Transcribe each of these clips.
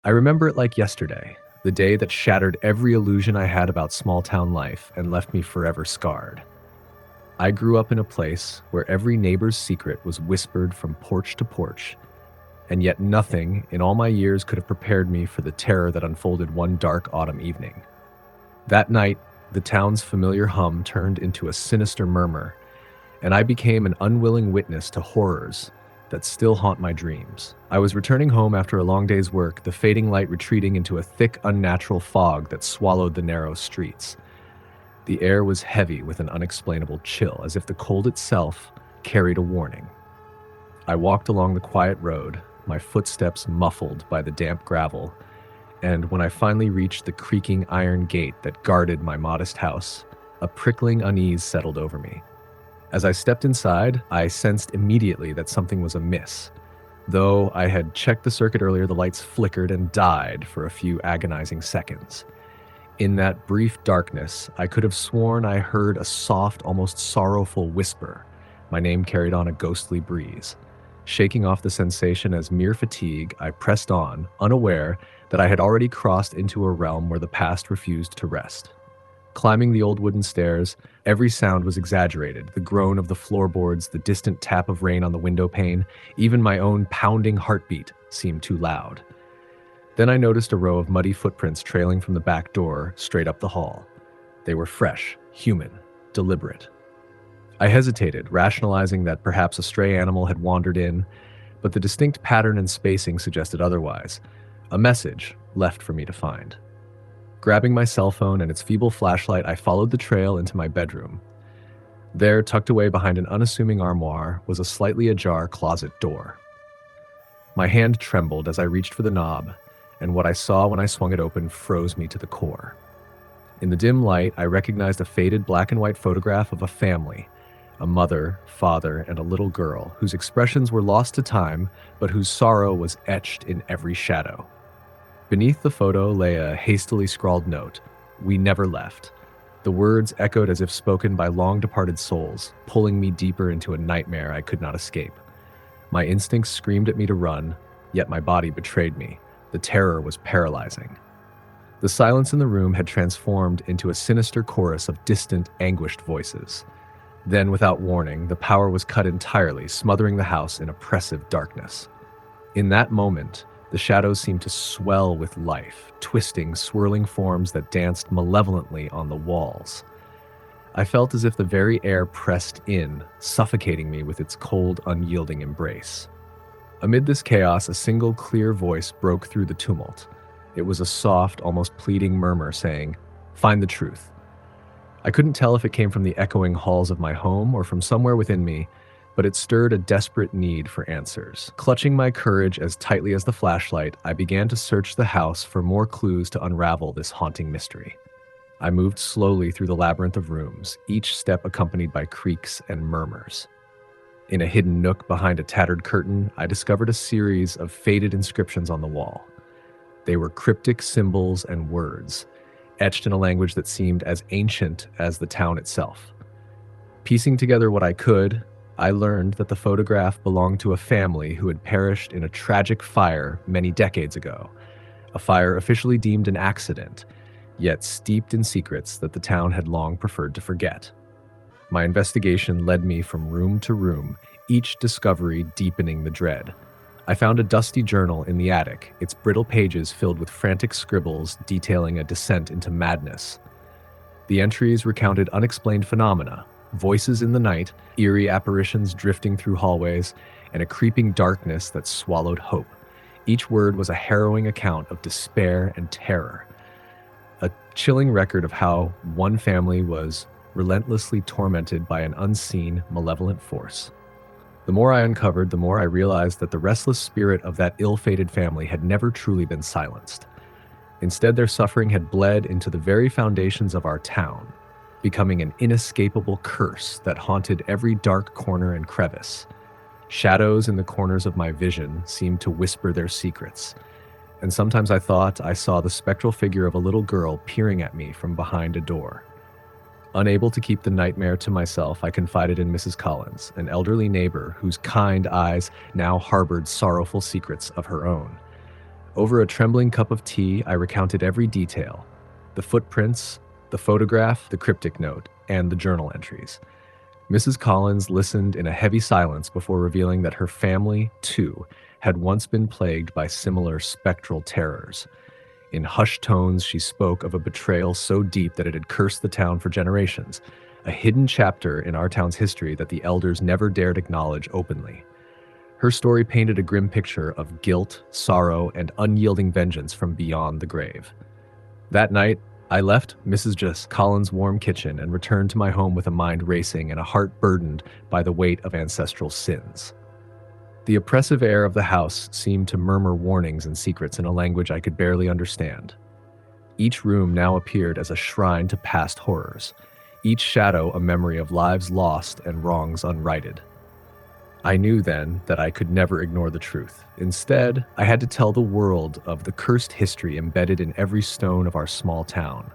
I remember it like yesterday, the day that shattered every illusion I had about small town life and left me forever scarred. I grew up in a place where every neighbor's secret was whispered from porch to porch, and yet nothing in all my years could have prepared me for the terror that unfolded one dark autumn evening. That night, the town's familiar hum turned into a sinister murmur, and I became an unwilling witness to horrors that still haunt my dreams. I was returning home after a long day's work, the fading light retreating into a thick, unnatural fog that swallowed the narrow streets. The air was heavy with an unexplainable chill, as if the cold itself carried a warning. I walked along the quiet road, my footsteps muffled by the damp gravel, and when I finally reached the creaking iron gate that guarded my modest house, a prickling unease settled over me. As I stepped inside, I sensed immediately that something was amiss. Though I had checked the circuit earlier, the lights flickered and died for a few agonizing seconds. In that brief darkness, I could have sworn I heard a soft, almost sorrowful whisper. My name carried on a ghostly breeze. Shaking off the sensation as mere fatigue, I pressed on, unaware that I had already crossed into a realm where the past refused to rest. Climbing the old wooden stairs, every sound was exaggerated, the groan of the floorboards, the distant tap of rain on the window pane, even my own pounding heartbeat seemed too loud. Then I noticed a row of muddy footprints trailing from the back door straight up the hall. They were fresh, human, deliberate. I hesitated, rationalizing that perhaps a stray animal had wandered in, but the distinct pattern and spacing suggested otherwise, a message left for me to find. Grabbing my cell phone and its feeble flashlight, I followed the trail into my bedroom. There, tucked away behind an unassuming armoire, was a slightly ajar closet door. My hand trembled as I reached for the knob, and what I saw when I swung it open froze me to the core. In the dim light, I recognized a faded black and white photograph of a family, a mother, father, and a little girl whose expressions were lost to time, but whose sorrow was etched in every shadow. Beneath the photo lay a hastily scrawled note, "We never left." The words echoed as if spoken by long-departed souls, pulling me deeper into a nightmare I could not escape. My instincts screamed at me to run, yet my body betrayed me. The terror was paralyzing. The silence in the room had transformed into a sinister chorus of distant, anguished voices. Then, without warning, the power was cut entirely, smothering the house in oppressive darkness. In that moment, the shadows seemed to swell with life, twisting, swirling forms that danced malevolently on the walls. I felt as if the very air pressed in, suffocating me with its cold, unyielding embrace. Amid this chaos, a single clear voice broke through the tumult. It was a soft, almost pleading murmur saying, "Find the truth." I couldn't tell if it came from the echoing halls of my home or from somewhere within me, but it stirred a desperate need for answers. Clutching my courage as tightly as the flashlight, I began to search the house for more clues to unravel this haunting mystery. I moved slowly through the labyrinth of rooms, each step accompanied by creaks and murmurs. In a hidden nook behind a tattered curtain, I discovered a series of faded inscriptions on the wall. They were cryptic symbols and words, etched in a language that seemed as ancient as the town itself. Piecing together what I could, I learned that the photograph belonged to a family who had perished in a tragic fire many decades ago, a fire officially deemed an accident, yet steeped in secrets that the town had long preferred to forget. My investigation led me from room to room, each discovery deepening the dread. I found a dusty journal in the attic, its brittle pages filled with frantic scribbles detailing a descent into madness. The entries recounted unexplained phenomena, voices in the night, eerie apparitions drifting through hallways, and a creeping darkness that swallowed hope. Each word was a harrowing account of despair and terror, a chilling record of how one family was relentlessly tormented by an unseen, malevolent force. The more I uncovered, the more I realized that the restless spirit of that ill-fated family had never truly been silenced. Instead, their suffering had bled into the very foundations of our town, becoming an inescapable curse that haunted every dark corner and crevice. Shadows in the corners of my vision seemed to whisper their secrets, and sometimes I thought I saw the spectral figure of a little girl peering at me from behind a door. Unable to keep the nightmare to myself, I confided in Mrs. Collins, an elderly neighbor whose kind eyes now harbored sorrowful secrets of her own. Over a trembling cup of tea, I recounted every detail: the footprints, the photograph, the cryptic note, and the journal entries. Mrs. Collins listened in a heavy silence before revealing that her family, too, had once been plagued by similar spectral terrors. In hushed tones, she spoke of a betrayal so deep that it had cursed the town for generations, a hidden chapter in our town's history that the elders never dared acknowledge openly. Her story painted a grim picture of guilt, sorrow, and unyielding vengeance from beyond the grave. That night, I left Mrs. Just Collins' warm kitchen and returned to my home with a mind racing and a heart burdened by the weight of ancestral sins. The oppressive air of the house seemed to murmur warnings and secrets in a language I could barely understand. Each room now appeared as a shrine to past horrors, each shadow a memory of lives lost and wrongs unrighted. I knew then that I could never ignore the truth. Instead, I had to tell the world of the cursed history embedded in every stone of our small town.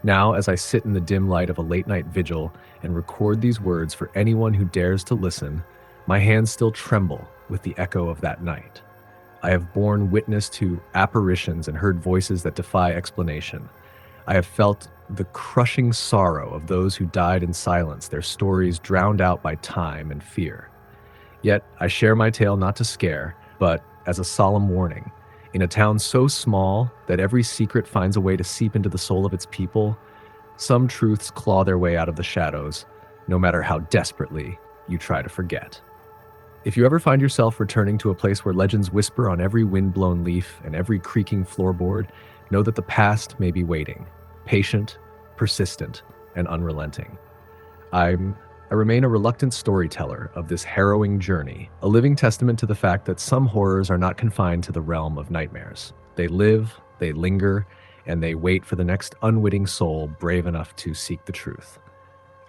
Now, as I sit in the dim light of a late-night vigil and record these words for anyone who dares to listen, my hands still tremble with the echo of that night. I have borne witness to apparitions and heard voices that defy explanation. I have felt the crushing sorrow of those who died in silence, their stories drowned out by time and fear. Yet I share my tale not to scare, but as a solemn warning. In a town so small that every secret finds a way to seep into the soul of its people, some truths claw their way out of the shadows, no matter how desperately you try to forget. If you ever find yourself returning to a place where legends whisper on every wind-blown leaf and every creaking floorboard, know that the past may be waiting, patient, persistent, and unrelenting. I remain a reluctant storyteller of this harrowing journey, a living testament to the fact that some horrors are not confined to the realm of nightmares. They live, they linger, and they wait for the next unwitting soul brave enough to seek the truth.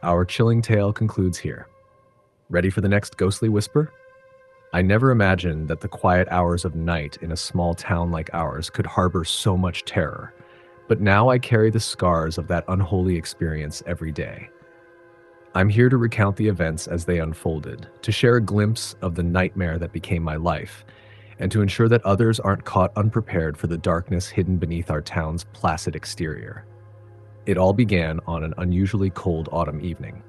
Our chilling tale concludes here. Ready for the next ghostly whisper? I never imagined that the quiet hours of night in a small town like ours could harbor so much terror, but now I carry the scars of that unholy experience every day. I'm here to recount the events as they unfolded, to share a glimpse of the nightmare that became my life, and to ensure that others aren't caught unprepared for the darkness hidden beneath our town's placid exterior. It all began on an unusually cold autumn evening.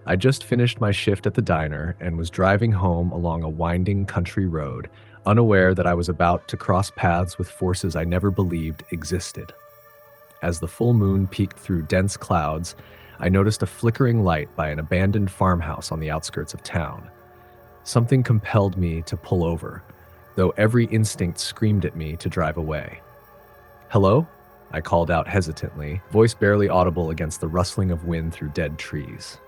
I just finished my shift at the diner and was driving home along a winding country road, unaware that I was about to cross paths with forces I never believed existed. As the full moon peeked through dense clouds, I noticed a flickering light by an abandoned farmhouse on the outskirts of town. Something compelled me to pull over, though every instinct screamed at me to drive away. "Hello?" I called out hesitantly, voice barely audible against the rustling of wind through dead trees.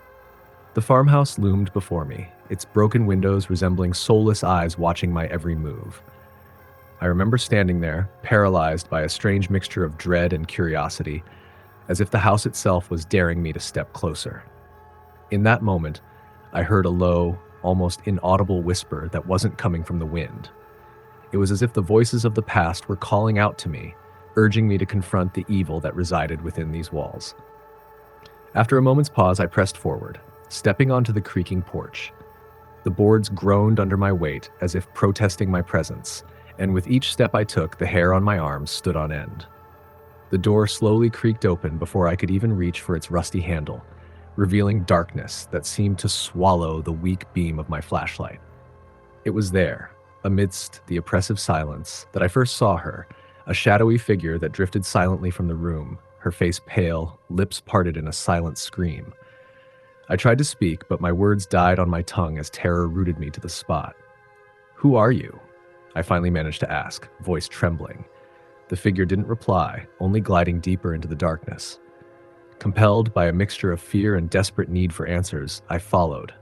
The farmhouse loomed before me, its broken windows resembling soulless eyes watching my every move. I remember standing there, paralyzed by a strange mixture of dread and curiosity, as if the house itself was daring me to step closer. In that moment, I heard a low, almost inaudible whisper that wasn't coming from the wind. It was as if the voices of the past were calling out to me, urging me to confront the evil that resided within these walls. After a moment's pause, I pressed forward, stepping onto the creaking porch. The boards groaned under my weight as if protesting my presence, and with each step I took, the hair on my arms stood on end. The door slowly creaked open before I could even reach for its rusty handle, revealing darkness that seemed to swallow the weak beam of my flashlight. It was there, amidst the oppressive silence, that I first saw her, a shadowy figure that drifted silently from the room, her face pale, lips parted in a silent scream. I tried to speak, but my words died on my tongue as terror rooted me to the spot. "Who are you?" I finally managed to ask, voice trembling. The figure didn't reply, only gliding deeper into the darkness. Compelled by a mixture of fear and desperate need for answers, I followed,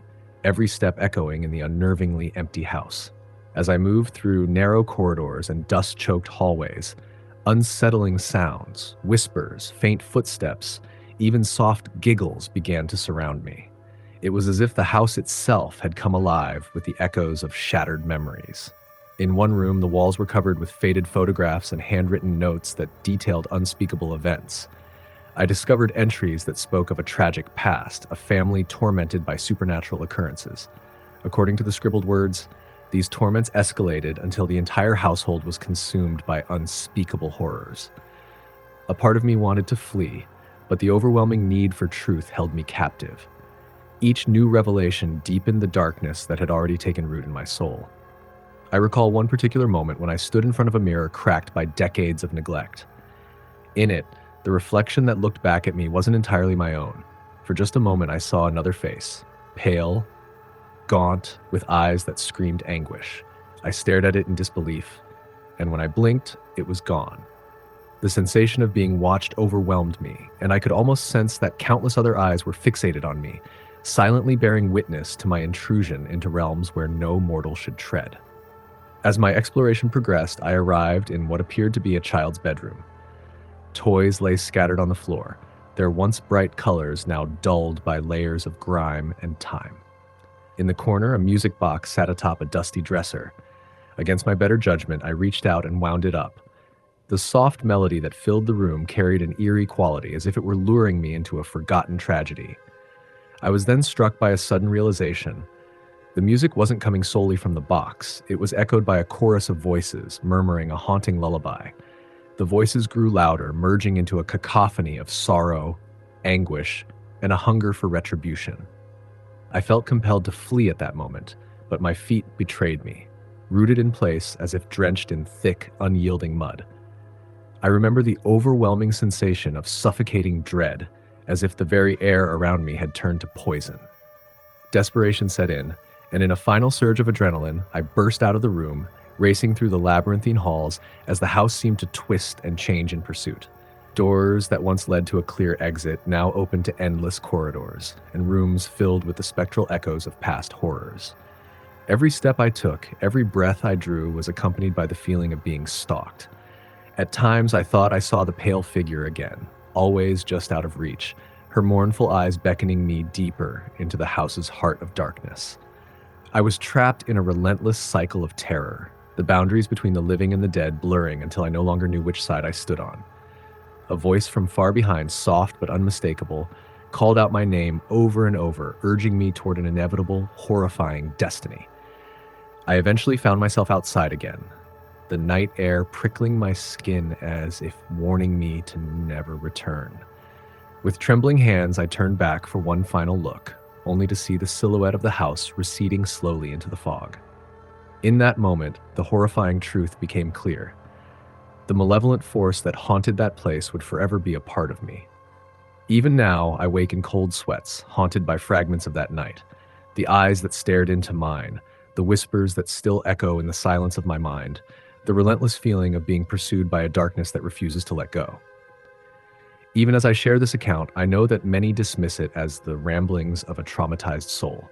every step echoing in the unnervingly empty house. As I moved through narrow corridors and dust-choked hallways, unsettling sounds, whispers, faint footsteps, even soft giggles began to surround me. It was as if the house itself had come alive with the echoes of shattered memories. In one room, the walls were covered with faded photographs and handwritten notes that detailed unspeakable events. I discovered entries that spoke of a tragic past, a family tormented by supernatural occurrences. According to the scribbled words, These torments escalated until the entire household was consumed by unspeakable horrors. A part of me wanted to flee, but the overwhelming need for truth held me captive. Each new revelation deepened the darkness that had already taken root in my soul. I recall one particular moment when I stood in front of a mirror cracked by decades of neglect. In it, the reflection that looked back at me wasn't entirely my own. For just a moment, I saw another face, pale, gaunt, with eyes that screamed anguish. I stared at it in disbelief, and when I blinked, it was gone. The sensation of being watched overwhelmed me, and I could almost sense that countless other eyes were fixated on me, silently bearing witness to my intrusion into realms where no mortal should tread. As my exploration progressed, I arrived in what appeared to be a child's bedroom. Toys lay scattered on the floor, their once bright colors now dulled by layers of grime and time. In the corner, a music box sat atop a dusty dresser. Against my better judgment, I reached out and wound it up. The soft melody that filled the room carried an eerie quality, as if it were luring me into a forgotten tragedy. I was then struck by a sudden realization. The music wasn't coming solely from the box. It was echoed by a chorus of voices, murmuring a haunting lullaby. The voices grew louder, merging into a cacophony of sorrow, anguish, and a hunger for retribution. I felt compelled to flee at that moment, but my feet betrayed me, rooted in place as if drenched in thick, unyielding mud. I remember the overwhelming sensation of suffocating dread, as if the very air around me had turned to poison. Desperation set in, and in a final surge of adrenaline, I burst out of the room, racing through the labyrinthine halls as the house seemed to twist and change in pursuit. Doors that once led to a clear exit now opened to endless corridors, and rooms filled with the spectral echoes of past horrors. Every step I took, every breath I drew was accompanied by the feeling of being stalked. At times I thought I saw the pale figure again, always just out of reach, her mournful eyes beckoning me deeper into the house's heart of darkness. I was trapped in a relentless cycle of terror, the boundaries between the living and the dead blurring until I no longer knew which side I stood on. A voice from far behind, soft but unmistakable, called out my name over and over, urging me toward an inevitable, horrifying destiny. I eventually found myself outside again, the night air prickling my skin as if warning me to never return. With trembling hands, I turned back for one final look, only to see the silhouette of the house receding slowly into the fog. In that moment, the horrifying truth became clear. The malevolent force that haunted that place would forever be a part of me. Even now, I wake in cold sweats, haunted by fragments of that night. The eyes that stared into mine, the whispers that still echo in the silence of my mind, the relentless feeling of being pursued by a darkness that refuses to let go. Even as I share this account, I know that many dismiss it as the ramblings of a traumatized soul.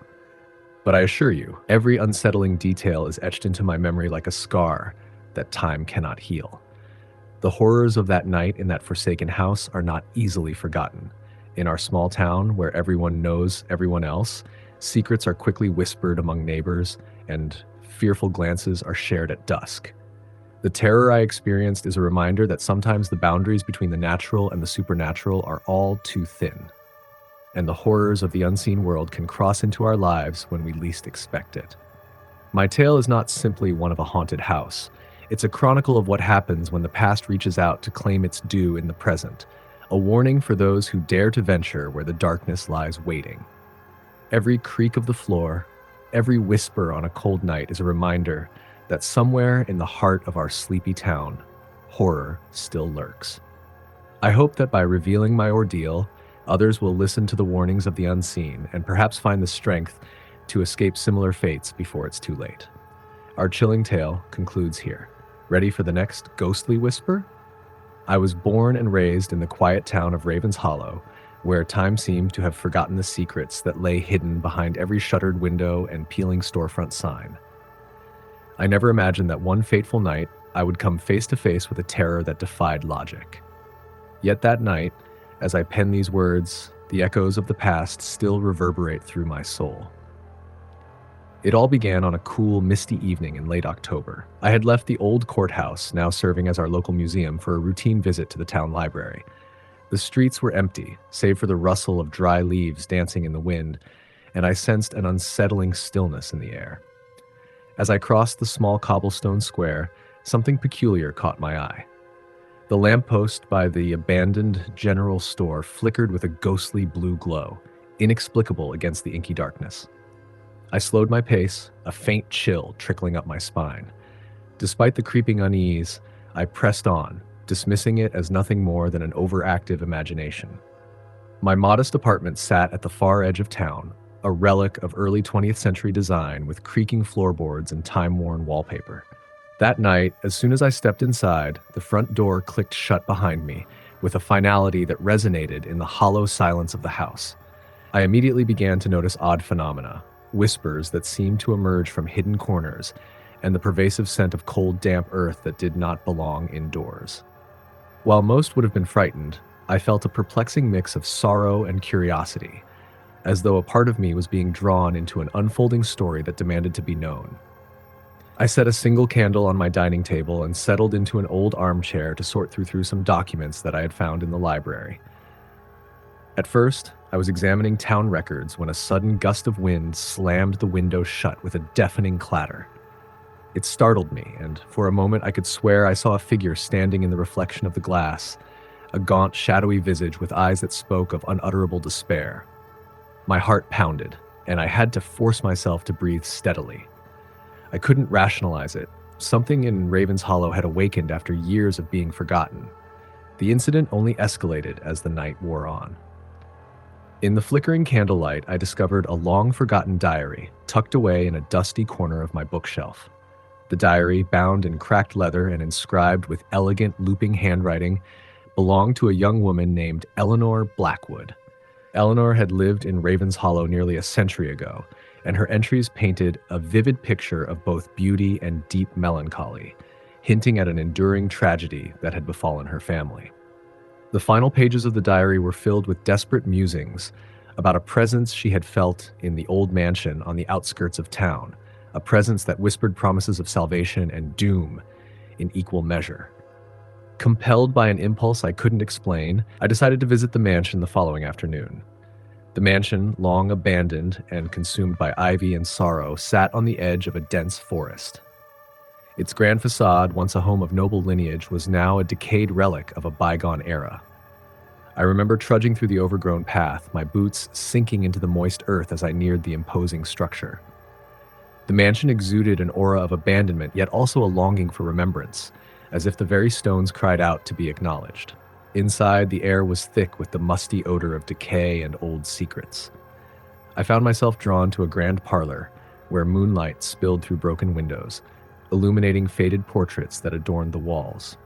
But I assure you, every unsettling detail is etched into my memory like a scar that time cannot heal. The horrors of that night in that forsaken house are not easily forgotten. In our small town, where everyone knows everyone else, secrets are quickly whispered among neighbors, and fearful glances are shared at dusk. The terror I experienced is a reminder that sometimes the boundaries between the natural and the supernatural are all too thin, and the horrors of the unseen world can cross into our lives when we least expect it. My tale is not simply one of a haunted house. It's a chronicle of what happens when the past reaches out to claim its due in the present, a warning for those who dare to venture where the darkness lies waiting. Every creak of the floor, every whisper on a cold night is a reminder that somewhere in the heart of our sleepy town, horror still lurks. I hope that by revealing my ordeal, others will listen to the warnings of the unseen and perhaps find the strength to escape similar fates before it's too late. Our chilling tale concludes here. Ready for the next ghostly whisper? I was born and raised in the quiet town of Ravens Hollow, where time seemed to have forgotten the secrets that lay hidden behind every shuttered window and peeling storefront sign. I never imagined that one fateful night I would come face to face with a terror that defied logic. Yet that night, as I pen these words, the echoes of the past still reverberate through my soul. It all began on a cool, misty evening in late October. I had left the old courthouse, now serving as our local museum, for a routine visit to the town library. The streets were empty, save for the rustle of dry leaves dancing in the wind, and I sensed an unsettling stillness in the air. As I crossed the small cobblestone square, something peculiar caught my eye. The lamppost by the abandoned general store flickered with a ghostly blue glow, inexplicable against the inky darkness. I slowed my pace, a faint chill trickling up my spine. Despite the creeping unease, I pressed on, dismissing it as nothing more than an overactive imagination. My modest apartment sat at the far edge of town, a relic of early 20th century design with creaking floorboards and time-worn wallpaper. That night, as soon as I stepped inside, the front door clicked shut behind me with a finality that resonated in the hollow silence of the house. I immediately began to notice odd phenomena, whispers that seemed to emerge from hidden corners, and the pervasive scent of cold, damp earth that did not belong indoors. While most would have been frightened, I felt a perplexing mix of sorrow and curiosity, as though a part of me was being drawn into an unfolding story that demanded to be known. I set a single candle on my dining table and settled into an old armchair to sort through some documents that I had found in the library. At first, I was examining town records when a sudden gust of wind slammed the window shut with a deafening clatter. It startled me, and for a moment I could swear I saw a figure standing in the reflection of the glass, a gaunt, shadowy visage with eyes that spoke of unutterable despair. My heart pounded, and I had to force myself to breathe steadily. I couldn't rationalize it. Something in Raven's Hollow had awakened after years of being forgotten. The incident only escalated as the night wore on. In the flickering candlelight, I discovered a long-forgotten diary tucked away in a dusty corner of my bookshelf. The diary, bound in cracked leather and inscribed with elegant, looping handwriting, belonged to a young woman named Eleanor Blackwood. Eleanor had lived in Raven's Hollow nearly a century ago, and her entries painted a vivid picture of both beauty and deep melancholy, hinting at an enduring tragedy that had befallen her family. The final pages of the diary were filled with desperate musings about a presence she had felt in the old mansion on the outskirts of town, a presence that whispered promises of salvation and doom in equal measure. Compelled by an impulse I couldn't explain, I decided to visit the mansion the following afternoon. The mansion, long abandoned and consumed by ivy and sorrow, sat on the edge of a dense forest. Its grand facade, once a home of noble lineage, was now a decayed relic of a bygone era. I remember trudging through the overgrown path, my boots sinking into the moist earth as I neared the imposing structure. The mansion exuded an aura of abandonment, yet also a longing for remembrance, as if the very stones cried out to be acknowledged. Inside, the air was thick with the musty odor of decay and old secrets. I found myself drawn to a grand parlor, where moonlight spilled through broken windows, illuminating faded portraits that adorned the walls.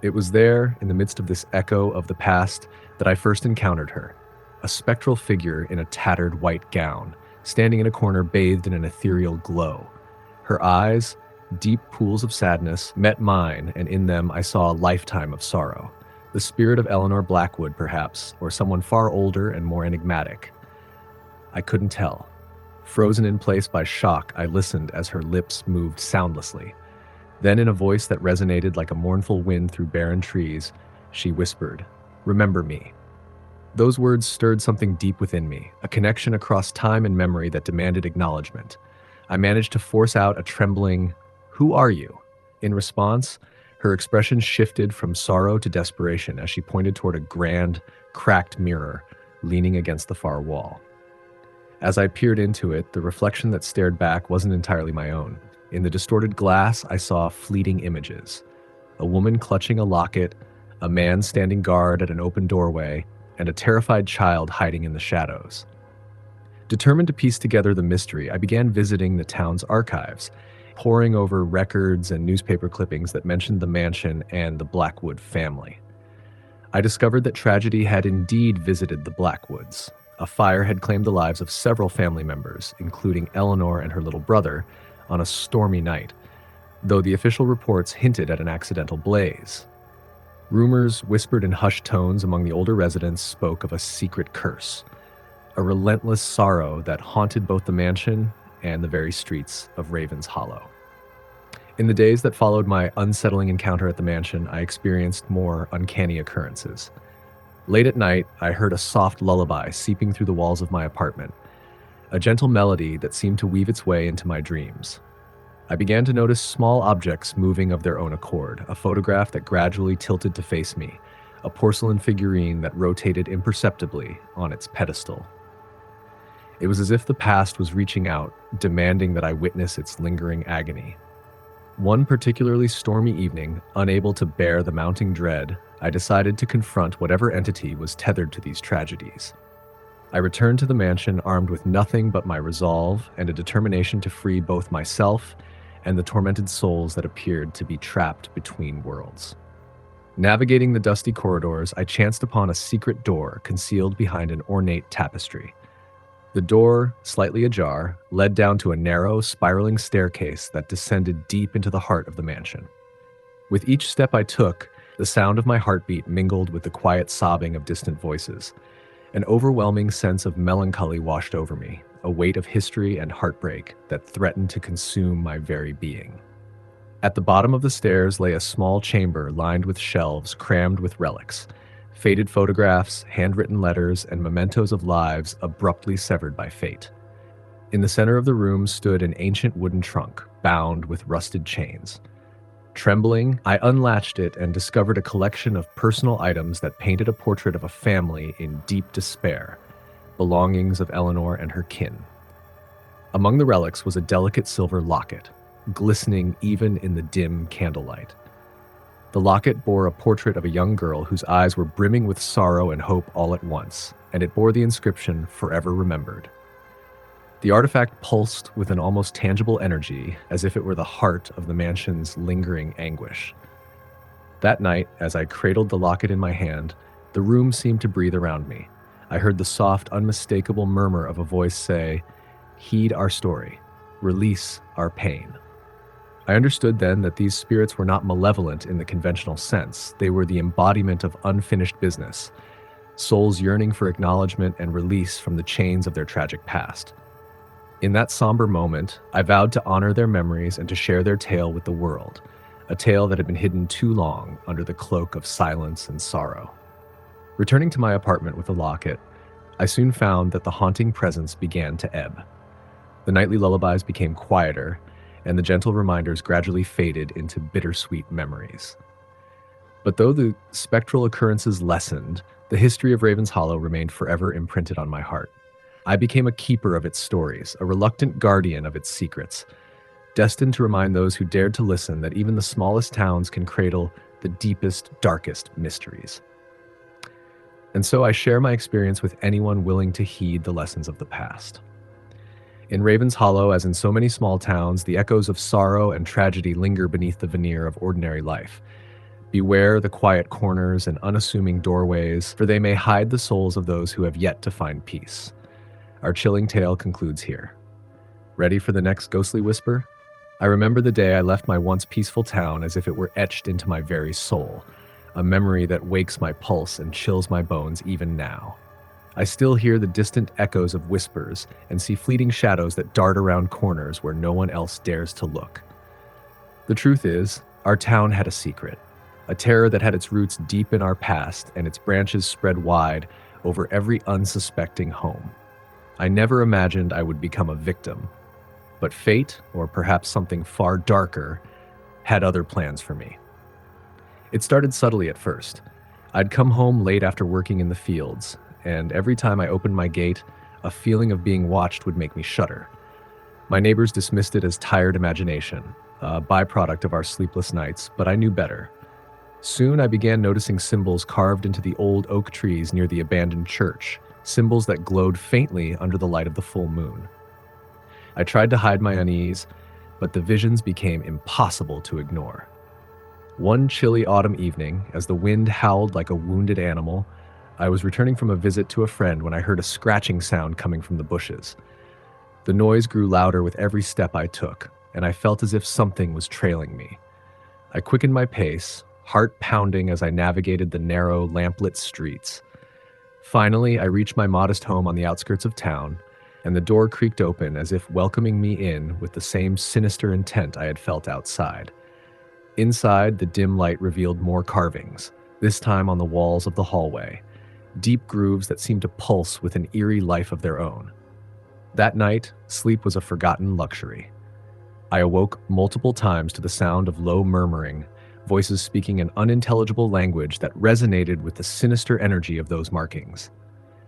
It was there, in the midst of this echo of the past, that I first encountered her, a spectral figure in a tattered white gown, standing in a corner bathed in an ethereal glow. Her eyes, deep pools of sadness, met mine, and in them I saw a lifetime of sorrow. The spirit of Eleanor Blackwood, perhaps, or someone far older and more enigmatic. I couldn't tell. Frozen in place by shock, I listened as her lips moved soundlessly. Then, in a voice that resonated like a mournful wind through barren trees, she whispered, "Remember me." Those words stirred something deep within me, a connection across time and memory that demanded acknowledgement. I managed to force out a trembling, "Who are you?" In response, her expression shifted from sorrow to desperation as she pointed toward a grand, cracked mirror leaning against the far wall. As I peered into it, the reflection that stared back wasn't entirely my own. In the distorted glass, I saw fleeting images. A woman clutching a locket, a man standing guard at an open doorway, and a terrified child hiding in the shadows. Determined to piece together the mystery, I began visiting the town's archives, poring over records and newspaper clippings that mentioned the mansion and the Blackwood family. I discovered that tragedy had indeed visited the Blackwoods. A fire had claimed the lives of several family members, including Eleanor and her little brother, on a stormy night, though the official reports hinted at an accidental blaze. Rumors whispered in hushed tones among the older residents spoke of a secret curse, a relentless sorrow that haunted both the mansion and the very streets of Raven's Hollow. In the days that followed my unsettling encounter at the mansion, I experienced more uncanny occurrences. Late at night, I heard a soft lullaby seeping through the walls of my apartment, a gentle melody that seemed to weave its way into my dreams. I began to notice small objects moving of their own accord, a photograph that gradually tilted to face me, a porcelain figurine that rotated imperceptibly on its pedestal. It was as if the past was reaching out, demanding that I witness its lingering agony. One particularly stormy evening, unable to bear the mounting dread, I decided to confront whatever entity was tethered to these tragedies. I returned to the mansion armed with nothing but my resolve and a determination to free both myself and the tormented souls that appeared to be trapped between worlds. Navigating the dusty corridors, I chanced upon a secret door concealed behind an ornate tapestry. The door, slightly ajar, led down to a narrow, spiraling staircase that descended deep into the heart of the mansion. With each step I took, the sound of my heartbeat mingled with the quiet sobbing of distant voices. An overwhelming sense of melancholy washed over me, a weight of history and heartbreak that threatened to consume my very being. At the bottom of the stairs lay a small chamber lined with shelves crammed with relics, faded photographs, handwritten letters, and mementos of lives abruptly severed by fate. In the center of the room stood an ancient wooden trunk, bound with rusted chains. Trembling, I unlatched it and discovered a collection of personal items that painted a portrait of a family in deep despair, belongings of Eleanor and her kin. Among the relics was a delicate silver locket, glistening even in the dim candlelight. The locket bore a portrait of a young girl whose eyes were brimming with sorrow and hope all at once, and it bore the inscription, "Forever Remembered." The artifact pulsed with an almost tangible energy, as if it were the heart of the mansion's lingering anguish. That night, as I cradled the locket in my hand, the room seemed to breathe around me. I heard the soft, unmistakable murmur of a voice say, "Heed our story. Release our pain." I understood then that these spirits were not malevolent in the conventional sense. They were the embodiment of unfinished business, souls yearning for acknowledgement and release from the chains of their tragic past. In that somber moment, I vowed to honor their memories and to share their tale with the world, a tale that had been hidden too long under the cloak of silence and sorrow. Returning to my apartment with the locket, I soon found that the haunting presence began to ebb. The nightly lullabies became quieter, and the gentle reminders gradually faded into bittersweet memories. But though the spectral occurrences lessened, the history of Raven's Hollow remained forever imprinted on my heart. I became a keeper of its stories, a reluctant guardian of its secrets, destined to remind those who dared to listen that even the smallest towns can cradle the deepest, darkest mysteries. And so I share my experience with anyone willing to heed the lessons of the past. In Raven's Hollow, as in so many small towns, the echoes of sorrow and tragedy linger beneath the veneer of ordinary life. Beware the quiet corners and unassuming doorways, for they may hide the souls of those who have yet to find peace. Our chilling tale concludes here. Ready for the next ghostly whisper? I remember the day I left my once peaceful town as if it were etched into my very soul, a memory that wakes my pulse and chills my bones even now. I still hear the distant echoes of whispers and see fleeting shadows that dart around corners where no one else dares to look. The truth is, our town had a secret, a terror that had its roots deep in our past and its branches spread wide over every unsuspecting home. I never imagined I would become a victim, but fate, or perhaps something far darker, had other plans for me. It started subtly at first. I'd come home late after working in the fields, and every time I opened my gate, a feeling of being watched would make me shudder. My neighbors dismissed it as tired imagination, a byproduct of our sleepless nights, but I knew better. Soon I began noticing symbols carved into the old oak trees near the abandoned church, symbols that glowed faintly under the light of the full moon. I tried to hide my unease, but the visions became impossible to ignore. One chilly autumn evening, as the wind howled like a wounded animal, I was returning from a visit to a friend when I heard a scratching sound coming from the bushes. The noise grew louder with every step I took, and I felt as if something was trailing me. I quickened my pace, heart pounding as I navigated the narrow, lamplit streets. Finally, I reached my modest home on the outskirts of town, and the door creaked open as if welcoming me in with the same sinister intent I had felt outside. Inside, the dim light revealed more carvings, this time on the walls of the hallway, deep grooves that seemed to pulse with an eerie life of their own. That night, sleep was a forgotten luxury. I awoke multiple times to the sound of low murmuring, voices speaking an unintelligible language that resonated with the sinister energy of those markings.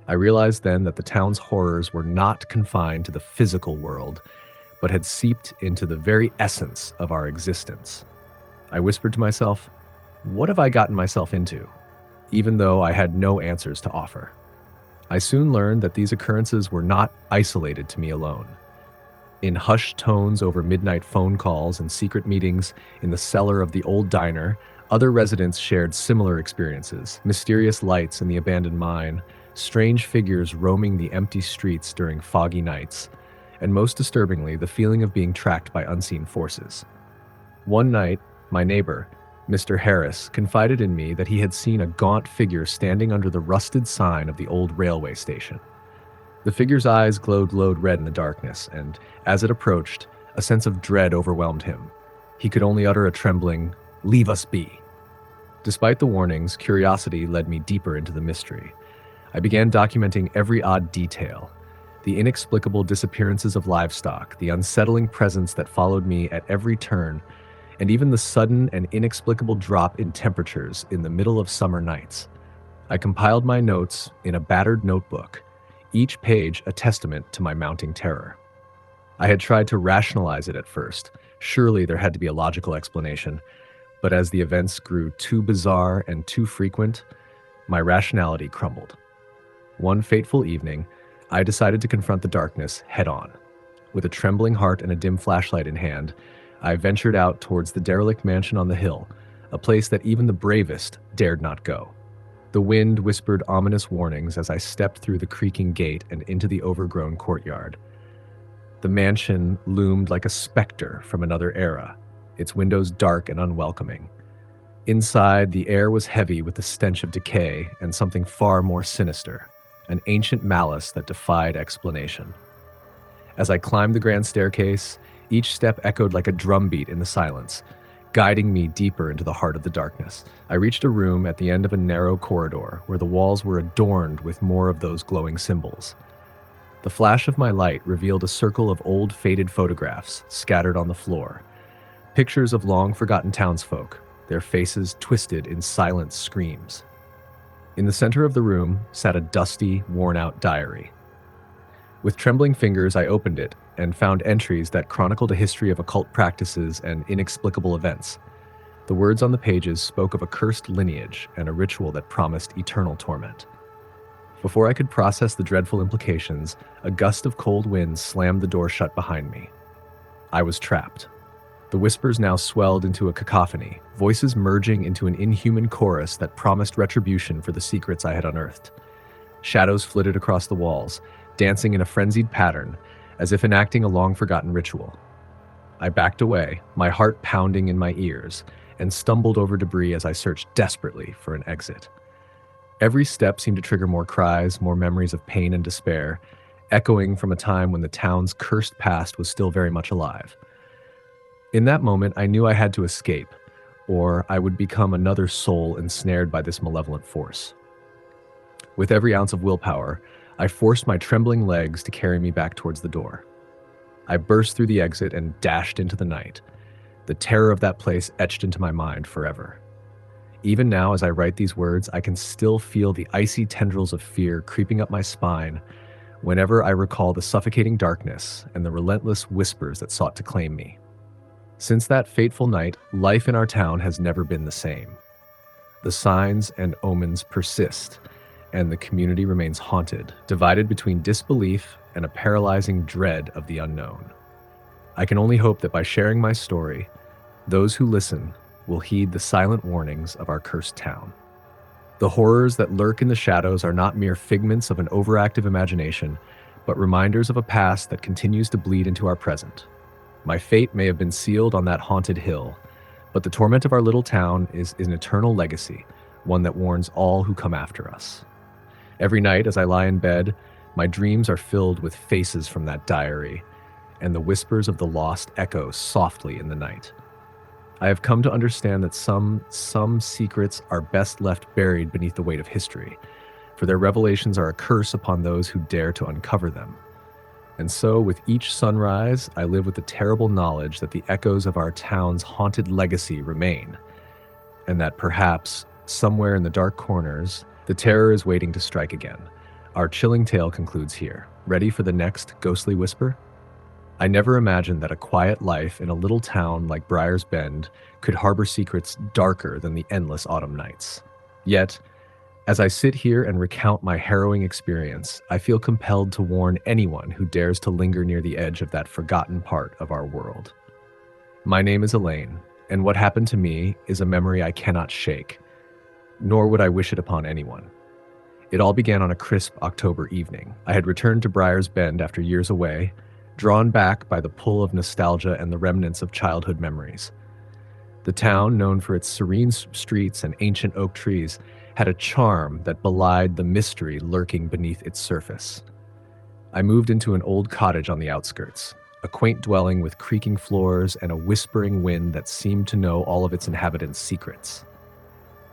I realized then that the town's horrors were not confined to the physical world, but had seeped into the very essence of our existence. I whispered to myself, what have I gotten myself into? Even though I had no answers to offer. I soon learned that these occurrences were not isolated to me alone. In hushed tones over midnight phone calls and secret meetings in the cellar of the old diner, other residents shared similar experiences: mysterious lights in the abandoned mine, strange figures roaming the empty streets during foggy nights, and most disturbingly, the feeling of being tracked by unseen forces. One night, my neighbor, Mr. Harris, confided in me that he had seen a gaunt figure standing under the rusted sign of the old railway station. The figure's eyes glowed red in the darkness, and as it approached, a sense of dread overwhelmed him. He could only utter a trembling, "Leave us be." Despite the warnings, curiosity led me deeper into the mystery. I began documenting every odd detail: the inexplicable disappearances of livestock, the unsettling presence that followed me at every turn, and even the sudden and inexplicable drop in temperatures in the middle of summer nights. I compiled my notes in a battered notebook, each page a testament to my mounting terror. I had tried to rationalize it at first. Surely there had to be a logical explanation. But as the events grew too bizarre and too frequent, my rationality crumbled. One fateful evening, I decided to confront the darkness head-on. With a trembling heart and a dim flashlight in hand, I ventured out towards the derelict mansion on the hill, a place that even the bravest dared not go. The wind whispered ominous warnings as I stepped through the creaking gate and into the overgrown courtyard. The mansion loomed like a specter from another era, its windows dark and unwelcoming. Inside, the air was heavy with the stench of decay and something far more sinister, an ancient malice that defied explanation. As I climbed the grand staircase, each step echoed like a drumbeat in the silence, guiding me deeper into the heart of the darkness. I reached a room at the end of a narrow corridor where the walls were adorned with more of those glowing symbols. The flash of my light revealed a circle of old faded photographs scattered on the floor, pictures of long-forgotten townsfolk, their faces twisted in silent screams. In the center of the room sat a dusty, worn-out diary. With trembling fingers, I opened it and found entries that chronicled a history of occult practices and inexplicable events. The words on the pages spoke of a cursed lineage and a ritual that promised eternal torment. Before I could process the dreadful implications, a gust of cold wind slammed the door shut behind me. I was trapped. The whispers now swelled into a cacophony, voices merging into an inhuman chorus that promised retribution for the secrets I had unearthed. Shadows flitted across the walls, dancing in a frenzied pattern, as if enacting a long-forgotten ritual. I backed away, my heart pounding in my ears, and stumbled over debris as I searched desperately for an exit. Every step seemed to trigger more cries, more memories of pain and despair, echoing from a time when the town's cursed past was still very much alive. In that moment, I knew I had to escape, or I would become another soul ensnared by this malevolent force. With every ounce of willpower, I forced my trembling legs to carry me back towards the door. I burst through the exit and dashed into the night, the terror of that place etched into my mind forever. Even now, as I write these words, I can still feel the icy tendrils of fear creeping up my spine whenever I recall the suffocating darkness and the relentless whispers that sought to claim me. Since that fateful night, life in our town has never been the same. The signs and omens persist, and the community remains haunted, divided between disbelief and a paralyzing dread of the unknown. I can only hope that by sharing my story, those who listen will heed the silent warnings of our cursed town. The horrors that lurk in the shadows are not mere figments of an overactive imagination, but reminders of a past that continues to bleed into our present. My fate may have been sealed on that haunted hill, but the torment of our little town is an eternal legacy, one that warns all who come after us. Every night as I lie in bed, my dreams are filled with faces from that diary, and the whispers of the lost echo softly in the night. I have come to understand that some secrets are best left buried beneath the weight of history, for their revelations are a curse upon those who dare to uncover them. And so, with each sunrise, I live with the terrible knowledge that the echoes of our town's haunted legacy remain, and that perhaps, somewhere in the dark corners, the terror is waiting to strike again. Our chilling tale concludes here. Ready for the next ghostly whisper? I never imagined that a quiet life in a little town like Briar's Bend could harbor secrets darker than the endless autumn nights. Yet, as I sit here and recount my harrowing experience, I feel compelled to warn anyone who dares to linger near the edge of that forgotten part of our world. My name is Elaine, and what happened to me is a memory I cannot shake, nor would I wish it upon anyone. It all began on a crisp October evening. I had returned to Briar's Bend after years away, drawn back by the pull of nostalgia and the remnants of childhood memories. The town, known for its serene streets and ancient oak trees, had a charm that belied the mystery lurking beneath its surface. I moved into an old cottage on the outskirts, a quaint dwelling with creaking floors and a whispering wind that seemed to know all of its inhabitants' secrets.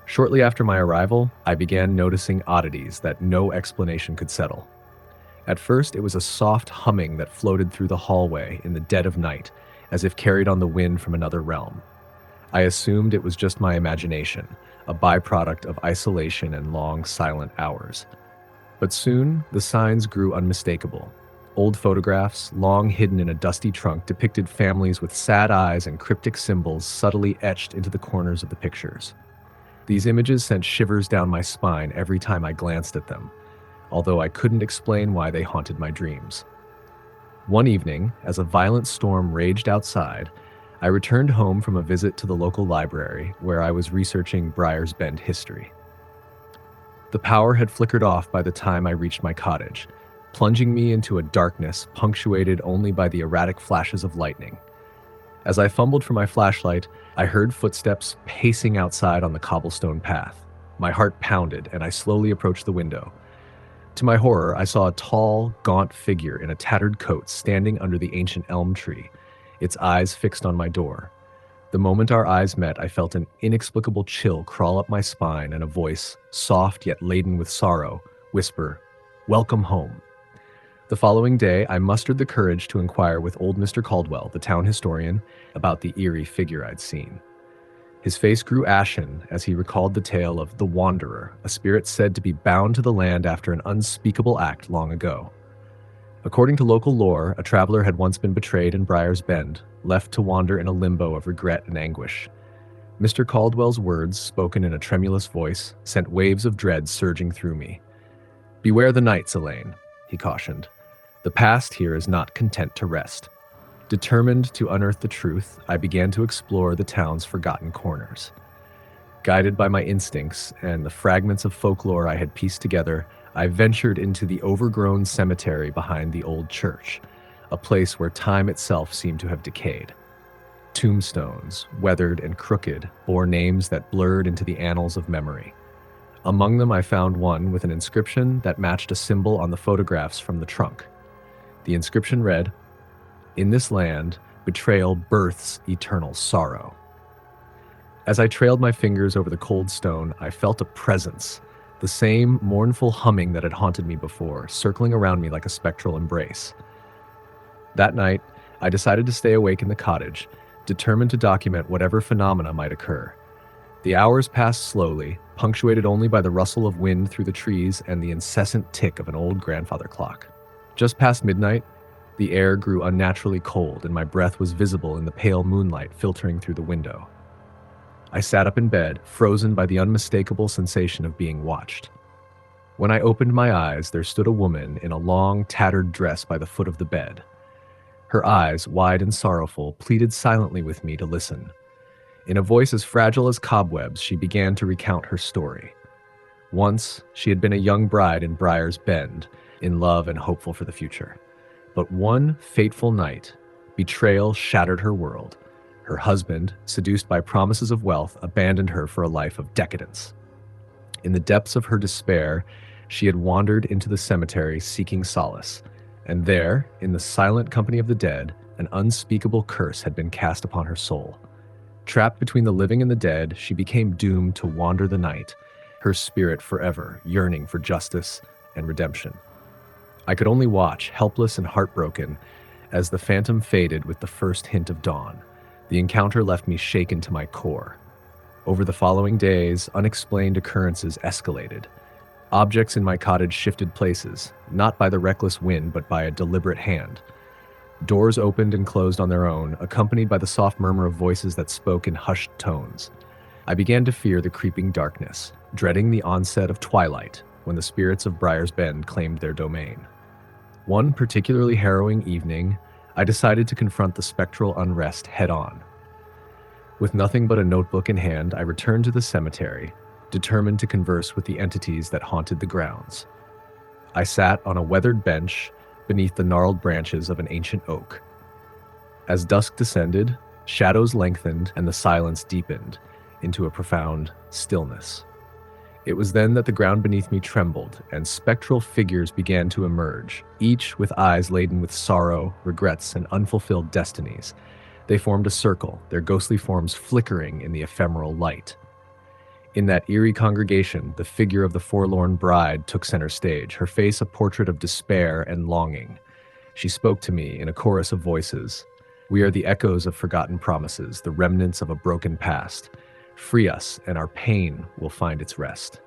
Shortly after my arrival, I began noticing oddities that no explanation could settle. At first, it was a soft humming that floated through the hallway in the dead of night, as if carried on the wind from another realm. I assumed it was just my imagination, a byproduct of isolation and long, silent hours. But soon, the signs grew unmistakable. Old photographs, long hidden in a dusty trunk, depicted families with sad eyes and cryptic symbols subtly etched into the corners of the pictures. These images sent shivers down my spine every time I glanced at them, although I couldn't explain why they haunted my dreams. One evening, as a violent storm raged outside, I returned home from a visit to the local library where I was researching Briar's Bend history. The power had flickered off by the time I reached my cottage, plunging me into a darkness punctuated only by the erratic flashes of lightning. As I fumbled for my flashlight, I heard footsteps pacing outside on the cobblestone path. My heart pounded, and I slowly approached the window. To my horror, I saw a tall, gaunt figure in a tattered coat standing under the ancient elm tree, its eyes fixed on my door. The moment our eyes met, I felt an inexplicable chill crawl up my spine and a voice, soft yet laden with sorrow, whisper, "Welcome home." The following day, I mustered the courage to inquire with old Mr. Caldwell, the town historian, about the eerie figure I'd seen. His face grew ashen as he recalled the tale of the Wanderer, a spirit said to be bound to the land after an unspeakable act long ago. According to local lore, a traveler had once been betrayed in Briar's Bend, left to wander in a limbo of regret and anguish. Mr. Caldwell's words, spoken in a tremulous voice, sent waves of dread surging through me. "Beware the nights, Elaine," he cautioned. "The past here is not content to rest." Determined to unearth the truth, I began to explore the town's forgotten corners. Guided by my instincts and the fragments of folklore I had pieced together, I ventured into the overgrown cemetery behind the old church, a place where time itself seemed to have decayed. Tombstones, weathered and crooked, bore names that blurred into the annals of memory. Among them, I found one with an inscription that matched a symbol on the photographs from the trunk. The inscription read, "In this land, betrayal births eternal sorrow." As I trailed my fingers over the cold stone, I felt a presence, the same mournful humming that had haunted me before, circling around me like a spectral embrace. That night, I decided to stay awake in the cottage, determined to document whatever phenomena might occur. The hours passed slowly, punctuated only by the rustle of wind through the trees and the incessant tick of an old grandfather clock. Just past midnight, the air grew unnaturally cold and my breath was visible in the pale moonlight filtering through the window. I sat up in bed, frozen by the unmistakable sensation of being watched. When I opened my eyes, there stood a woman in a long, tattered dress by the foot of the bed. Her eyes, wide and sorrowful, pleaded silently with me to listen. In a voice as fragile as cobwebs, she began to recount her story. Once, she had been a young bride in Briar's Bend, in love and hopeful for the future. But one fateful night, betrayal shattered her world. Her husband, seduced by promises of wealth, abandoned her for a life of decadence. In the depths of her despair, she had wandered into the cemetery seeking solace, and there, in the silent company of the dead, an unspeakable curse had been cast upon her soul. Trapped between the living and the dead, she became doomed to wander the night, her spirit forever yearning for justice and redemption. I could only watch, helpless and heartbroken, as the phantom faded with the first hint of dawn. The encounter left me shaken to my core. Over the following days, unexplained occurrences escalated. Objects in my cottage shifted places, not by the reckless wind, but by a deliberate hand. Doors opened and closed on their own, accompanied by the soft murmur of voices that spoke in hushed tones. I began to fear the creeping darkness, dreading the onset of twilight when the spirits of Briar's Bend claimed their domain. One particularly harrowing evening, I decided to confront the spectral unrest head-on. With nothing but a notebook in hand, I returned to the cemetery, determined to converse with the entities that haunted the grounds. I sat on a weathered bench beneath the gnarled branches of an ancient oak. As dusk descended, shadows lengthened and the silence deepened into a profound stillness. It was then that the ground beneath me trembled, and spectral figures began to emerge, each with eyes laden with sorrow, regrets, and unfulfilled destinies. They formed a circle, their ghostly forms flickering in the ephemeral light. In that eerie congregation, the figure of the forlorn bride took center stage, her face a portrait of despair and longing. She spoke to me in a chorus of voices. "We are the echoes of forgotten promises, the remnants of a broken past. Free us, and our pain will find its rest."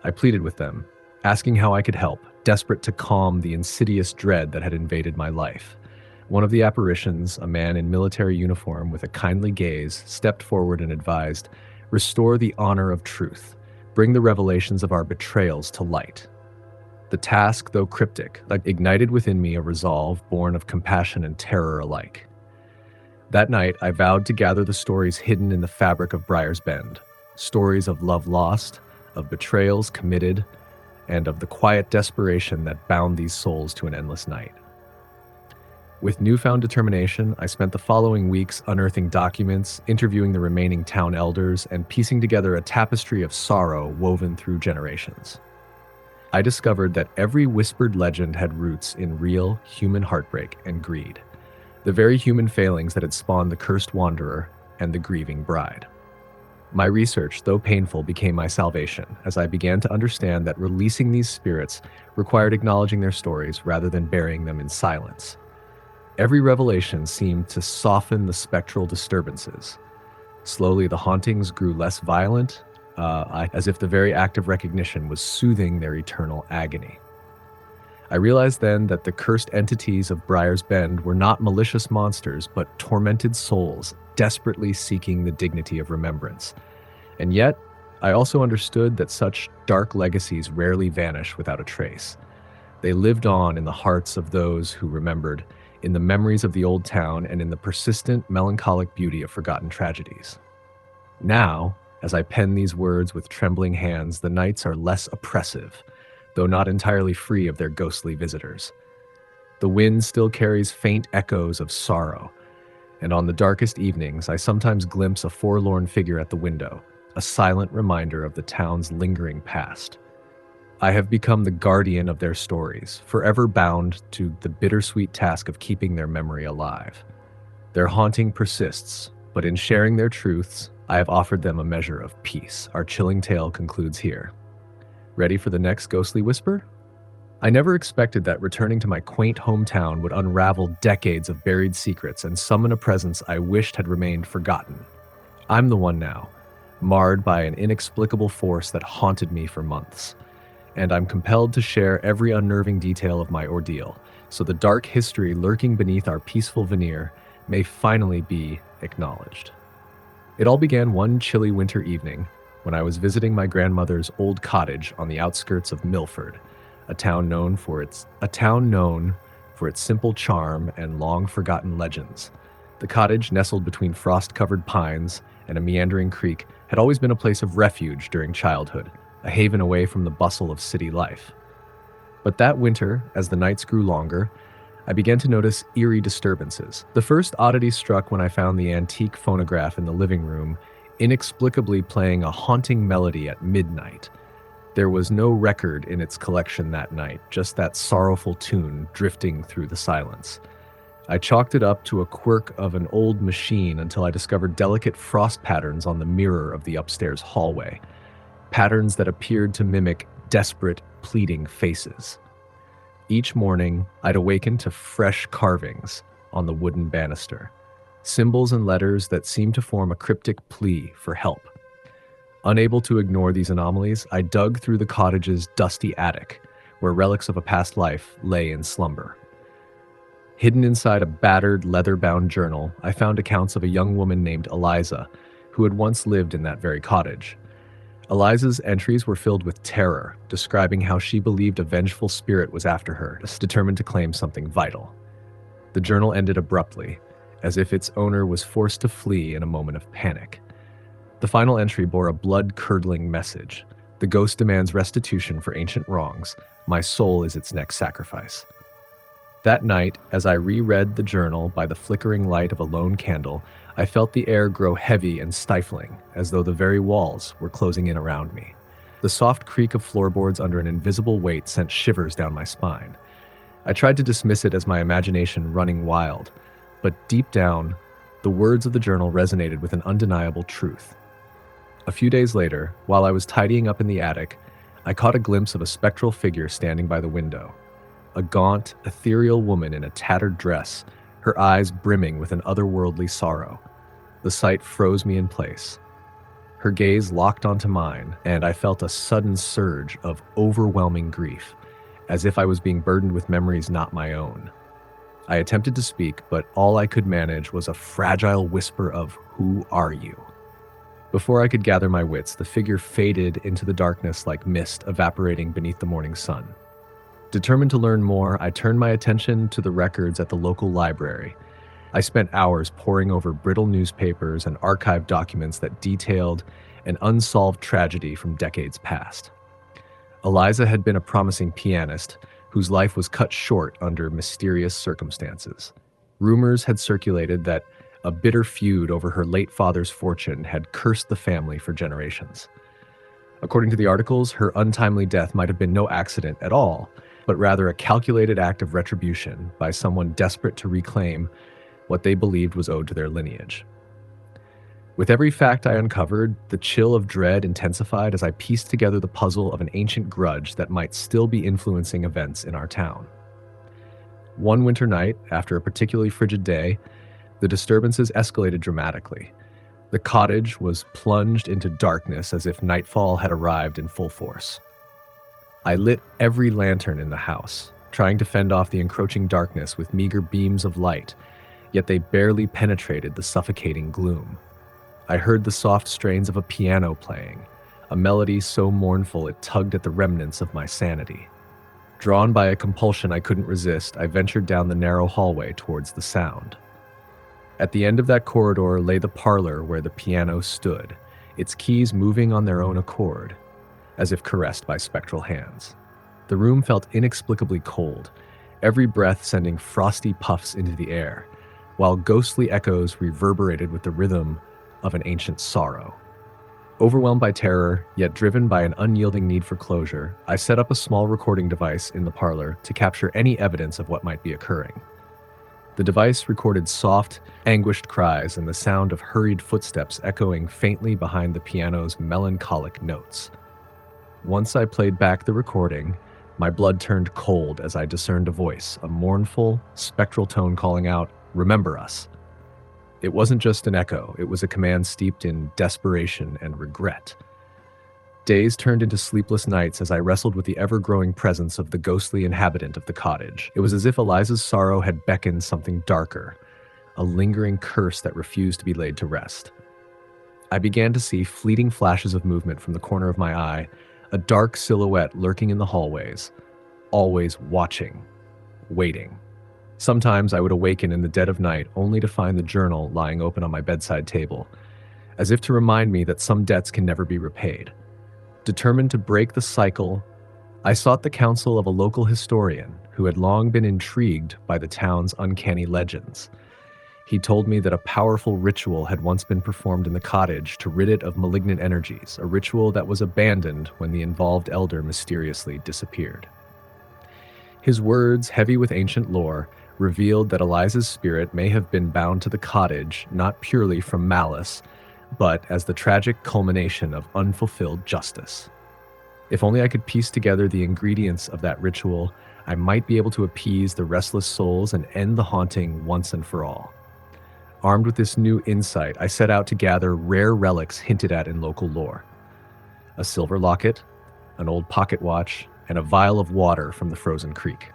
I pleaded with them, asking how I could help, desperate to calm the insidious dread that had invaded my life. One of the apparitions, a man in military uniform with a kindly gaze, stepped forward and advised, "Restore the honor of truth. Bring the revelations of our betrayals to light." The task, though cryptic, ignited within me a resolve born of compassion and terror alike. That night, I vowed to gather the stories hidden in the fabric of Briar's Bend, stories of love lost, of betrayals committed, and of the quiet desperation that bound these souls to an endless night. With newfound determination, I spent the following weeks unearthing documents, interviewing the remaining town elders, and piecing together a tapestry of sorrow woven through generations. I discovered that every whispered legend had roots in real human heartbreak and greed, the very human failings that had spawned the cursed wanderer and the grieving bride. My research, though painful, became my salvation, as I began to understand that releasing these spirits required acknowledging their stories rather than burying them in silence. Every revelation seemed to soften the spectral disturbances. Slowly, the hauntings grew less violent, as if the very act of recognition was soothing their eternal agony. I realized then that the cursed entities of Briar's Bend were not malicious monsters, but tormented souls, desperately seeking the dignity of remembrance. And yet, I also understood that such dark legacies rarely vanish without a trace. They lived on in the hearts of those who remembered, in the memories of the old town, and in the persistent, melancholic beauty of forgotten tragedies. Now, as I pen these words with trembling hands, the nights are less oppressive, though not entirely free of their ghostly visitors. The wind still carries faint echoes of sorrow, and on the darkest evenings, I sometimes glimpse a forlorn figure at the window, a silent reminder of the town's lingering past. I have become the guardian of their stories, forever bound to the bittersweet task of keeping their memory alive. Their haunting persists, but in sharing their truths, I have offered them a measure of peace. Our chilling tale concludes here. Ready for the next ghostly whisper? I never expected that returning to my quaint hometown would unravel decades of buried secrets and summon a presence I wished had remained forgotten. I'm the one now, marred by an inexplicable force that haunted me for months. And I'm compelled to share every unnerving detail of my ordeal, so the dark history lurking beneath our peaceful veneer may finally be acknowledged. It all began one chilly winter evening when I was visiting my grandmother's old cottage on the outskirts of Milford, a town known for its simple charm and long-forgotten legends. The cottage, nestled between frost-covered pines and a meandering creek, had always been a place of refuge during childhood, a haven away from the bustle of city life. But that winter, as the nights grew longer, I began to notice eerie disturbances. The first oddity struck when I found the antique phonograph in the living room inexplicably playing a haunting melody at midnight. There was no record in its collection that night, just that sorrowful tune drifting through the silence. I chalked it up to a quirk of an old machine until I discovered delicate frost patterns on the mirror of the upstairs hallway. Patterns that appeared to mimic desperate, pleading faces. Each morning, I'd awaken to fresh carvings on the wooden banister, symbols and letters that seemed to form a cryptic plea for help. Unable to ignore these anomalies, I dug through the cottage's dusty attic, where relics of a past life lay in slumber. Hidden inside a battered, leather-bound journal, I found accounts of a young woman named Eliza, who had once lived in that very cottage. Eliza's entries were filled with terror, describing how she believed a vengeful spirit was after her, determined to claim something vital. The journal ended abruptly, as if its owner was forced to flee in a moment of panic. The final entry bore a blood-curdling message. The ghost demands restitution for ancient wrongs. My soul is its next sacrifice. That night, as I reread the journal by the flickering light of a lone candle, I felt the air grow heavy and stifling, as though the very walls were closing in around me. The soft creak of floorboards under an invisible weight sent shivers down my spine. I tried to dismiss it as my imagination running wild, but deep down, the words of the journal resonated with an undeniable truth. A few days later, while I was tidying up in the attic, I caught a glimpse of a spectral figure standing by the window. A gaunt, ethereal woman in a tattered dress, her eyes brimming with an otherworldly sorrow. The sight froze me in place. Her gaze locked onto mine, and I felt a sudden surge of overwhelming grief, as if I was being burdened with memories not my own. I attempted to speak, but all I could manage was a fragile whisper of, "Who are you?" Before I could gather my wits, the figure faded into the darkness like mist evaporating beneath the morning sun. Determined to learn more, I turned my attention to the records at the local library. I spent hours poring over brittle newspapers and archived documents that detailed an unsolved tragedy from decades past. Eliza had been a promising pianist whose life was cut short under mysterious circumstances. Rumors had circulated that a bitter feud over her late father's fortune had cursed the family for generations. According to the articles, her untimely death might have been no accident at all, but rather a calculated act of retribution by someone desperate to reclaim what they believed was owed to their lineage. With every fact I uncovered, the chill of dread intensified as I pieced together the puzzle of an ancient grudge that might still be influencing events in our town. One winter night, after a particularly frigid day, the disturbances escalated dramatically. The cottage was plunged into darkness as if nightfall had arrived in full force. I lit every lantern in the house, trying to fend off the encroaching darkness with meager beams of light, yet they barely penetrated the suffocating gloom. I heard the soft strains of a piano playing, a melody so mournful it tugged at the remnants of my sanity. Drawn by a compulsion I couldn't resist, I ventured down the narrow hallway towards the sound. At the end of that corridor lay the parlor where the piano stood, its keys moving on their own accord, as if caressed by spectral hands. The room felt inexplicably cold, every breath sending frosty puffs into the air, while ghostly echoes reverberated with the rhythm of an ancient sorrow. Overwhelmed by terror, yet driven by an unyielding need for closure, I set up a small recording device in the parlor to capture any evidence of what might be occurring. The device recorded soft, anguished cries and the sound of hurried footsteps echoing faintly behind the piano's melancholic notes. Once I played back the recording, my blood turned cold as I discerned a voice, a mournful, spectral tone calling out, "Remember us." It wasn't just an echo, it was a command steeped in desperation and regret. Days turned into sleepless nights as I wrestled with the ever-growing presence of the ghostly inhabitant of the cottage. It was as if Eliza's sorrow had beckoned something darker, a lingering curse that refused to be laid to rest. I began to see fleeting flashes of movement from the corner of my eye, a dark silhouette lurking in the hallways, always watching, waiting. Sometimes I would awaken in the dead of night only to find the journal lying open on my bedside table, as if to remind me that some debts can never be repaid. Determined to break the cycle, I sought the counsel of a local historian who had long been intrigued by the town's uncanny legends. He told me that a powerful ritual had once been performed in the cottage to rid it of malignant energies, a ritual that was abandoned when the involved elder mysteriously disappeared. His words, heavy with ancient lore, revealed that Eliza's spirit may have been bound to the cottage not purely from malice, but as the tragic culmination of unfulfilled justice. If only I could piece together the ingredients of that ritual, I might be able to appease the restless souls and end the haunting once and for all. Armed with this new insight, I set out to gather rare relics hinted at in local lore: a silver locket, an old pocket watch, and a vial of water from the frozen creek.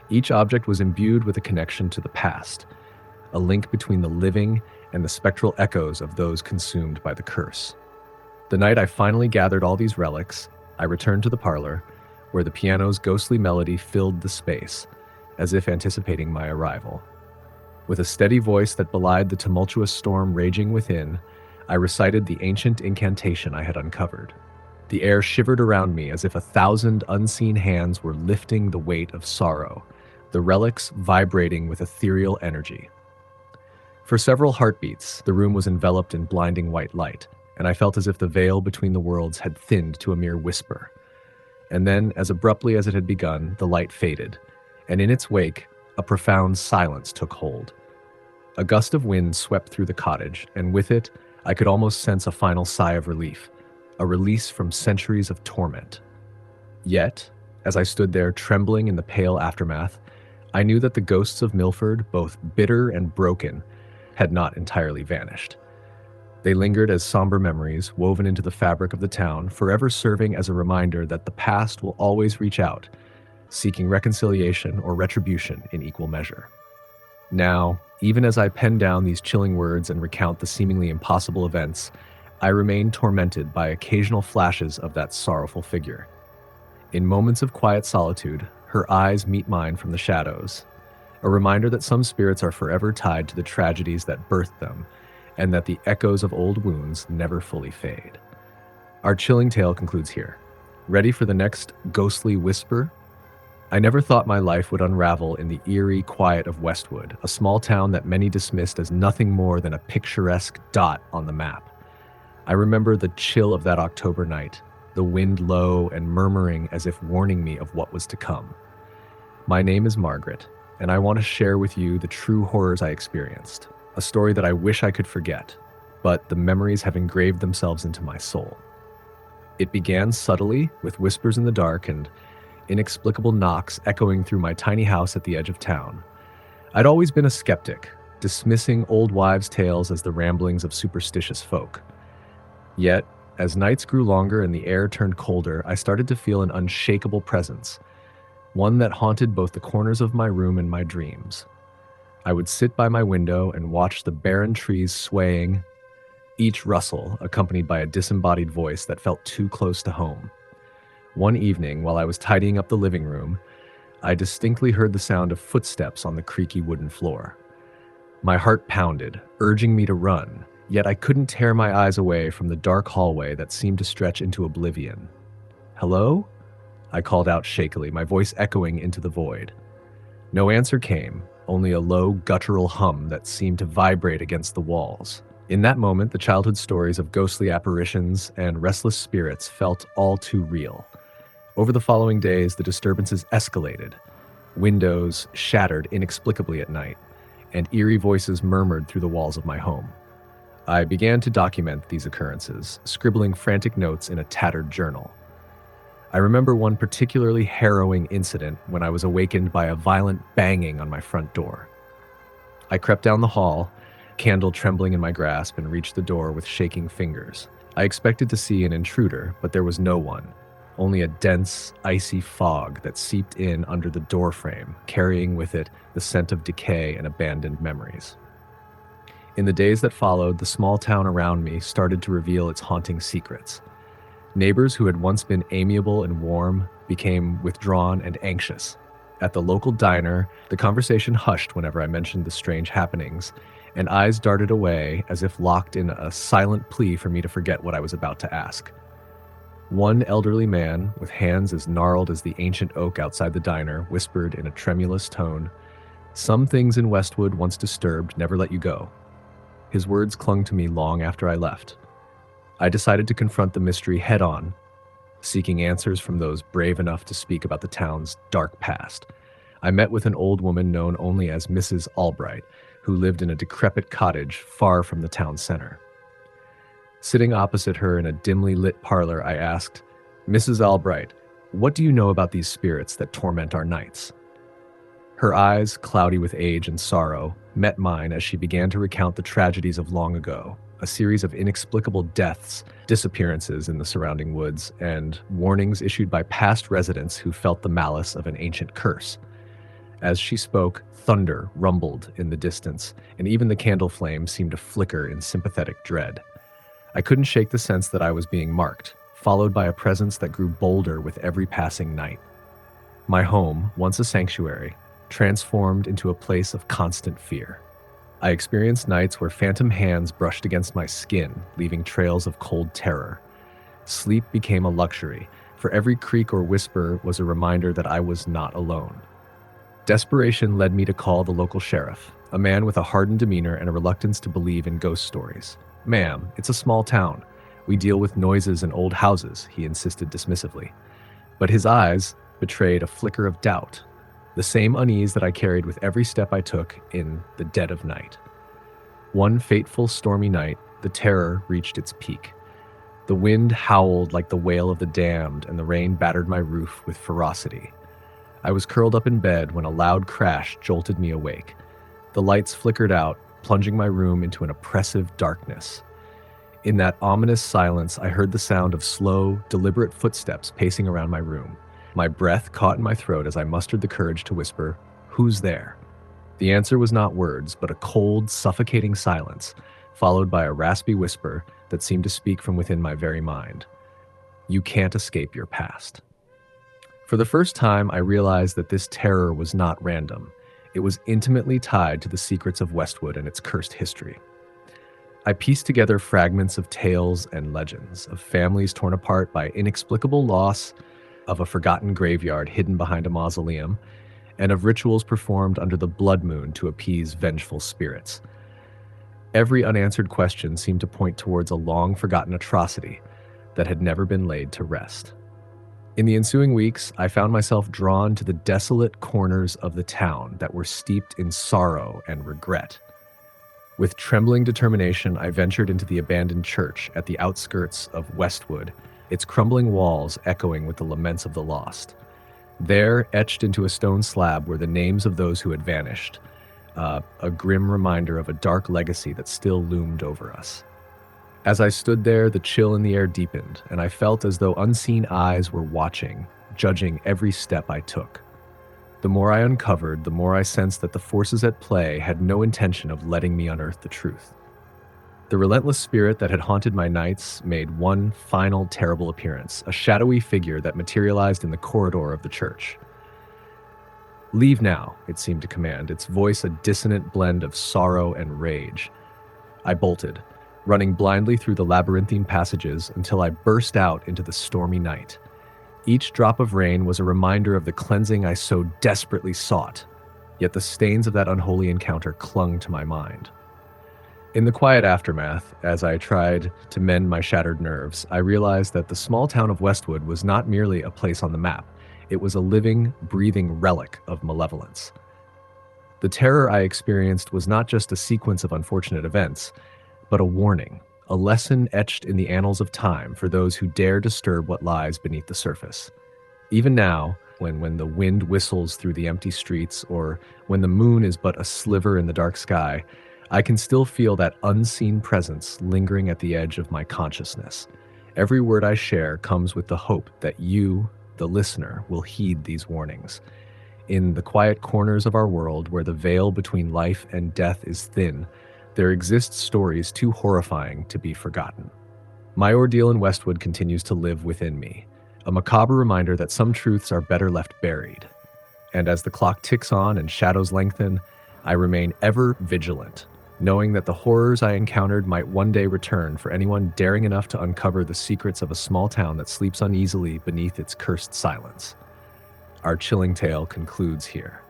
Each object was imbued with a connection to the past, a link between the living and the spectral echoes of those consumed by the curse. The night I finally gathered all these relics, I returned to the parlor, where the piano's ghostly melody filled the space, as if anticipating my arrival. With a steady voice that belied the tumultuous storm raging within, I recited the ancient incantation I had uncovered. The air shivered around me as if 1,000 unseen hands were lifting the weight of sorrow, the relics vibrating with ethereal energy. For several heartbeats, the room was enveloped in blinding white light, and I felt as if the veil between the worlds had thinned to a mere whisper. And then, as abruptly as it had begun, the light faded, and in its wake, a profound silence took hold. A gust of wind swept through the cottage, and with it, I could almost sense a final sigh of relief, a release from centuries of torment. Yet, as I stood there trembling in the pale aftermath, I knew that the ghosts of Milford, both bitter and broken, had not entirely vanished. They lingered as somber memories woven into the fabric of the town, forever serving as a reminder that the past will always reach out, seeking reconciliation or retribution in equal measure. Now, even as I pen down these chilling words and recount the seemingly impossible events, I remain tormented by occasional flashes of that sorrowful figure. In moments of quiet solitude, her eyes meet mine from the shadows, a reminder that some spirits are forever tied to the tragedies that birthed them, and that the echoes of old wounds never fully fade. Our chilling tale concludes here. Ready for the next ghostly whisper? I never thought my life would unravel in the eerie quiet of Westwood, a small town that many dismissed as nothing more than a picturesque dot on the map. I remember the chill of that October night, the wind low and murmuring as if warning me of what was to come. My name is Margaret, and I want to share with you the true horrors I experienced, a story that I wish I could forget, but the memories have engraved themselves into my soul. It began subtly, with whispers in the dark and inexplicable knocks echoing through my tiny house at the edge of town. I'd always been a skeptic, dismissing old wives' tales as the ramblings of superstitious folk. Yet, as nights grew longer and the air turned colder, I started to feel an unshakable presence, one that haunted both the corners of my room and my dreams. I would sit by my window and watch the barren trees swaying, each rustle accompanied by a disembodied voice that felt too close to home. One evening, while I was tidying up the living room, I distinctly heard the sound of footsteps on the creaky wooden floor. My heart pounded, urging me to run, yet I couldn't tear my eyes away from the dark hallway that seemed to stretch into oblivion. "Hello?" I called out shakily, my voice echoing into the void. No answer came, only a low, guttural hum that seemed to vibrate against the walls. In that moment, the childhood stories of ghostly apparitions and restless spirits felt all too real. Over the following days, the disturbances escalated. Windows shattered inexplicably at night, and eerie voices murmured through the walls of my home. I began to document these occurrences, scribbling frantic notes in a tattered journal. I remember one particularly harrowing incident when I was awakened by a violent banging on my front door. I crept down the hall, candle trembling in my grasp, and reached the door with shaking fingers. I expected to see an intruder, but there was no one, only a dense, icy fog that seeped in under the doorframe, carrying with it the scent of decay and abandoned memories. In the days that followed, the small town around me started to reveal its haunting secrets. Neighbors who had once been amiable and warm became withdrawn and anxious. At the local diner, the conversation hushed whenever I mentioned the strange happenings, and eyes darted away as if locked in a silent plea for me to forget what I was about to ask. One elderly man, with hands as gnarled as the ancient oak outside the diner, whispered in a tremulous tone, "Some things in Westwood, once disturbed, never let you go." His words clung to me long after I left. I decided to confront the mystery head-on, seeking answers from those brave enough to speak about the town's dark past. I met with an old woman known only as Mrs. Albright, who lived in a decrepit cottage far from the town center. Sitting opposite her in a dimly lit parlor, I asked, "Mrs. Albright, What do you know about these spirits that torment our nights?" Her eyes, cloudy with age and sorrow, met mine as she began to recount the tragedies of long ago, a series of inexplicable deaths, disappearances in the surrounding woods, and warnings issued by past residents who felt the malice of an ancient curse. As she spoke, thunder rumbled in the distance, and even the candle flame seemed to flicker in sympathetic dread. I couldn't shake the sense that I was being marked, followed by a presence that grew bolder with every passing night. My home, once a sanctuary, transformed into a place of constant fear. I experienced nights where phantom hands brushed against my skin, leaving trails of cold terror. Sleep became a luxury, for every creak or whisper was a reminder that I was not alone. Desperation led me to call the local sheriff, a man with a hardened demeanor and a reluctance to believe in ghost stories. "Ma'am, it's a small town. We deal with noises and old houses," he insisted dismissively. But his eyes betrayed a flicker of doubt, the same unease that I carried with every step I took in the dead of night. One fateful stormy night, the terror reached its peak. The wind howled like the wail of the damned, and the rain battered my roof with ferocity. I was curled up in bed when a loud crash jolted me awake. The lights flickered out, plunging my room into an oppressive darkness. In that ominous silence, I heard the sound of slow, deliberate footsteps pacing around my room. My breath caught in my throat as I mustered the courage to whisper, "Who's there?" The answer was not words, but a cold, suffocating silence, followed by a raspy whisper that seemed to speak from within my very mind. "You can't escape your past." For the first time, I realized that this terror was not random. It was intimately tied to the secrets of Westwood and its cursed history. I pieced together fragments of tales and legends, of families torn apart by inexplicable loss, of a forgotten graveyard hidden behind a mausoleum, and of rituals performed under the blood moon to appease vengeful spirits. Every unanswered question seemed to point towards a long-forgotten atrocity that had never been laid to rest. In the ensuing weeks, I found myself drawn to the desolate corners of the town that were steeped in sorrow and regret. With trembling determination, I ventured into the abandoned church at the outskirts of Westwood, its crumbling walls echoing with the laments of the lost. There, etched into a stone slab, were the names of those who had vanished, a grim reminder of a dark legacy that still loomed over us. As I stood there, the chill in the air deepened, and I felt as though unseen eyes were watching, judging every step I took. The more I uncovered, the more I sensed that the forces at play had no intention of letting me unearth the truth. The relentless spirit that had haunted my nights made one final terrible appearance, a shadowy figure that materialized in the corridor of the church. "Leave now," it seemed to command, its voice a dissonant blend of sorrow and rage. I bolted, running blindly through the labyrinthine passages until I burst out into the stormy night. Each drop of rain was a reminder of the cleansing I so desperately sought, yet the stains of that unholy encounter clung to my mind. In the quiet aftermath, as I tried to mend my shattered nerves, I realized that the small town of Westwood was not merely a place on the map. It was a living, breathing relic of malevolence. The terror I experienced was not just a sequence of unfortunate events, but a warning, a lesson etched in the annals of time for those who dare disturb what lies beneath the surface. Even now, when the wind whistles through the empty streets, or when the moon is but a sliver in the dark sky, I can still feel that unseen presence lingering at the edge of my consciousness. Every word I share comes with the hope that you, the listener, will heed these warnings. In the quiet corners of our world, where the veil between life and death is thin, there exist stories too horrifying to be forgotten. My ordeal in Westwood continues to live within me, a macabre reminder that some truths are better left buried. And as the clock ticks on and shadows lengthen, I remain ever vigilant, knowing that the horrors I encountered might one day return for anyone daring enough to uncover the secrets of a small town that sleeps uneasily beneath its cursed silence. Our chilling tale concludes here.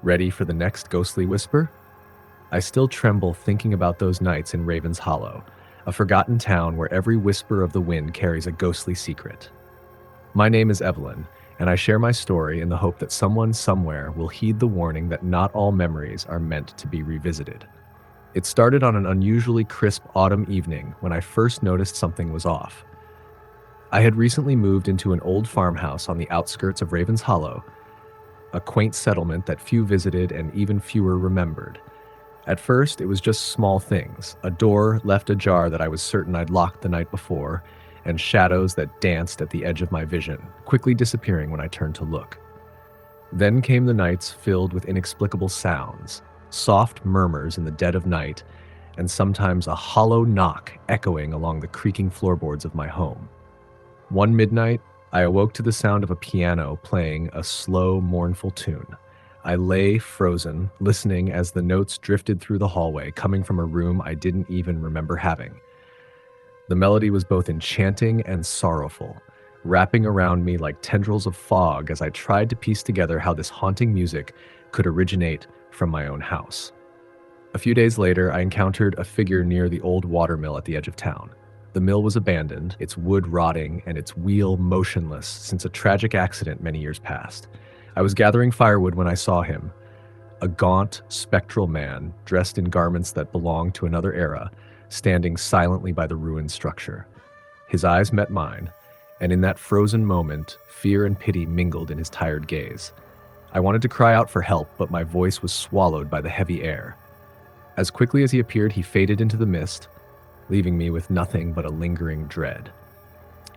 Ready for the next ghostly whisper? I still tremble thinking about those nights in Raven's Hollow, a forgotten town where every whisper of the wind carries a ghostly secret. My name is Evelyn, and I share my story in the hope that someone somewhere will heed the warning that not all memories are meant to be revisited. It started on an unusually crisp autumn evening when I first noticed something was off. I had recently moved into an old farmhouse on the outskirts of Ravens Hollow, a quaint settlement that few visited and even fewer remembered. At first, it was just small things, a door left ajar that I was certain I'd locked the night before, and shadows that danced at the edge of my vision, quickly disappearing when I turned to look. Then came the nights filled with inexplicable sounds, soft murmurs in the dead of night, and sometimes a hollow knock echoing along the creaking floorboards of my home. One midnight, I awoke to the sound of a piano playing a slow, mournful tune. I lay frozen, listening as the notes drifted through the hallway, coming from a room I didn't even remember having. The melody was both enchanting and sorrowful, wrapping around me like tendrils of fog as I tried to piece together how this haunting music could originate from my own house. A few days later, I encountered a figure near the old watermill at the edge of town. The mill was abandoned, its wood rotting and its wheel motionless since a tragic accident many years past. I was gathering firewood when I saw him, a gaunt, spectral man dressed in garments that belonged to another era, standing silently by the ruined structure. His eyes met mine, and in that frozen moment, fear and pity mingled in his tired gaze. I wanted to cry out for help, but my voice was swallowed by the heavy air. As quickly as he appeared, he faded into the mist, leaving me with nothing but a lingering dread.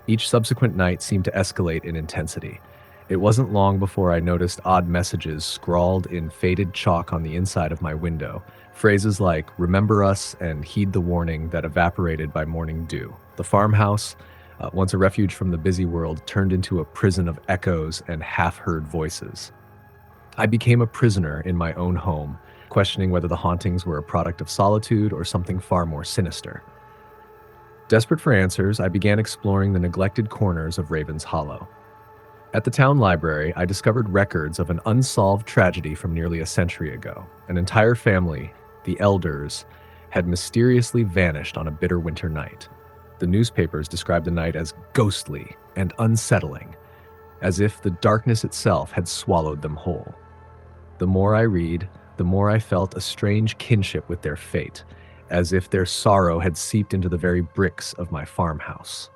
Each subsequent night seemed to escalate in intensity. It wasn't long before I noticed odd messages scrawled in faded chalk on the inside of my window, phrases like "remember us" and "heed the warning" that evaporated by morning dew. The farmhouse, once a refuge from the busy world, turned into a prison of echoes and half-heard voices. I became a prisoner in my own home, questioning whether the hauntings were a product of solitude or something far more sinister. Desperate for answers, I began exploring the neglected corners of Ravens Hollow. At the town library, I discovered records of an unsolved tragedy from nearly a century ago. An entire family, the Elders, had mysteriously vanished on a bitter winter night. The newspapers described the night as ghostly and unsettling, as if the darkness itself had swallowed them whole. The more I read, the more I felt a strange kinship with their fate, as if their sorrow had seeped into the very bricks of my farmhouse.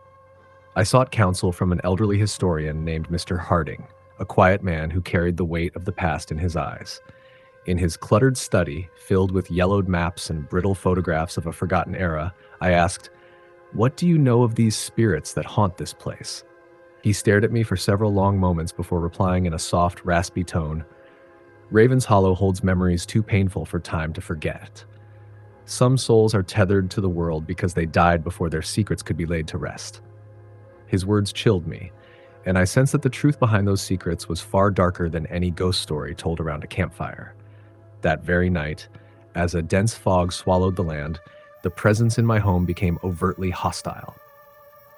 I sought counsel from an elderly historian named Mr. Harding, a quiet man who carried the weight of the past in his eyes. In his cluttered study, filled with yellowed maps and brittle photographs of a forgotten era, I asked, "What do you know of these spirits that haunt this place?" He stared at me for several long moments before replying in a soft, raspy tone, "Ravens Hollow holds memories too painful for time to forget. Some souls are tethered to the world because they died before their secrets could be laid to rest." His words chilled me, and I sensed that the truth behind those secrets was far darker than any ghost story told around a campfire. That very night, as a dense fog swallowed the land, the presence in my home became overtly hostile.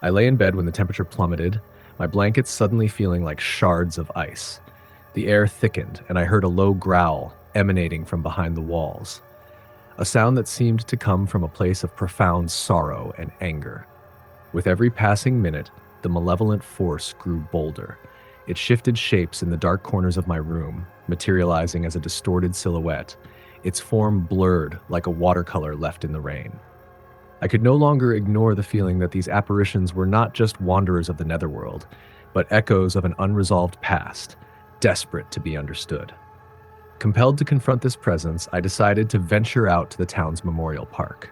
I lay in bed when the temperature plummeted, my blankets suddenly feeling like shards of ice. The air thickened, and I heard a low growl emanating from behind the walls, a sound that seemed to come from a place of profound sorrow and anger. With every passing minute, the malevolent force grew bolder. It shifted shapes in the dark corners of my room, materializing as a distorted silhouette, its form blurred like a watercolor left in the rain. I could no longer ignore the feeling that these apparitions were not just wanderers of the netherworld, but echoes of an unresolved past, desperate to be understood. Compelled to confront this presence, I decided to venture out to the town's memorial park,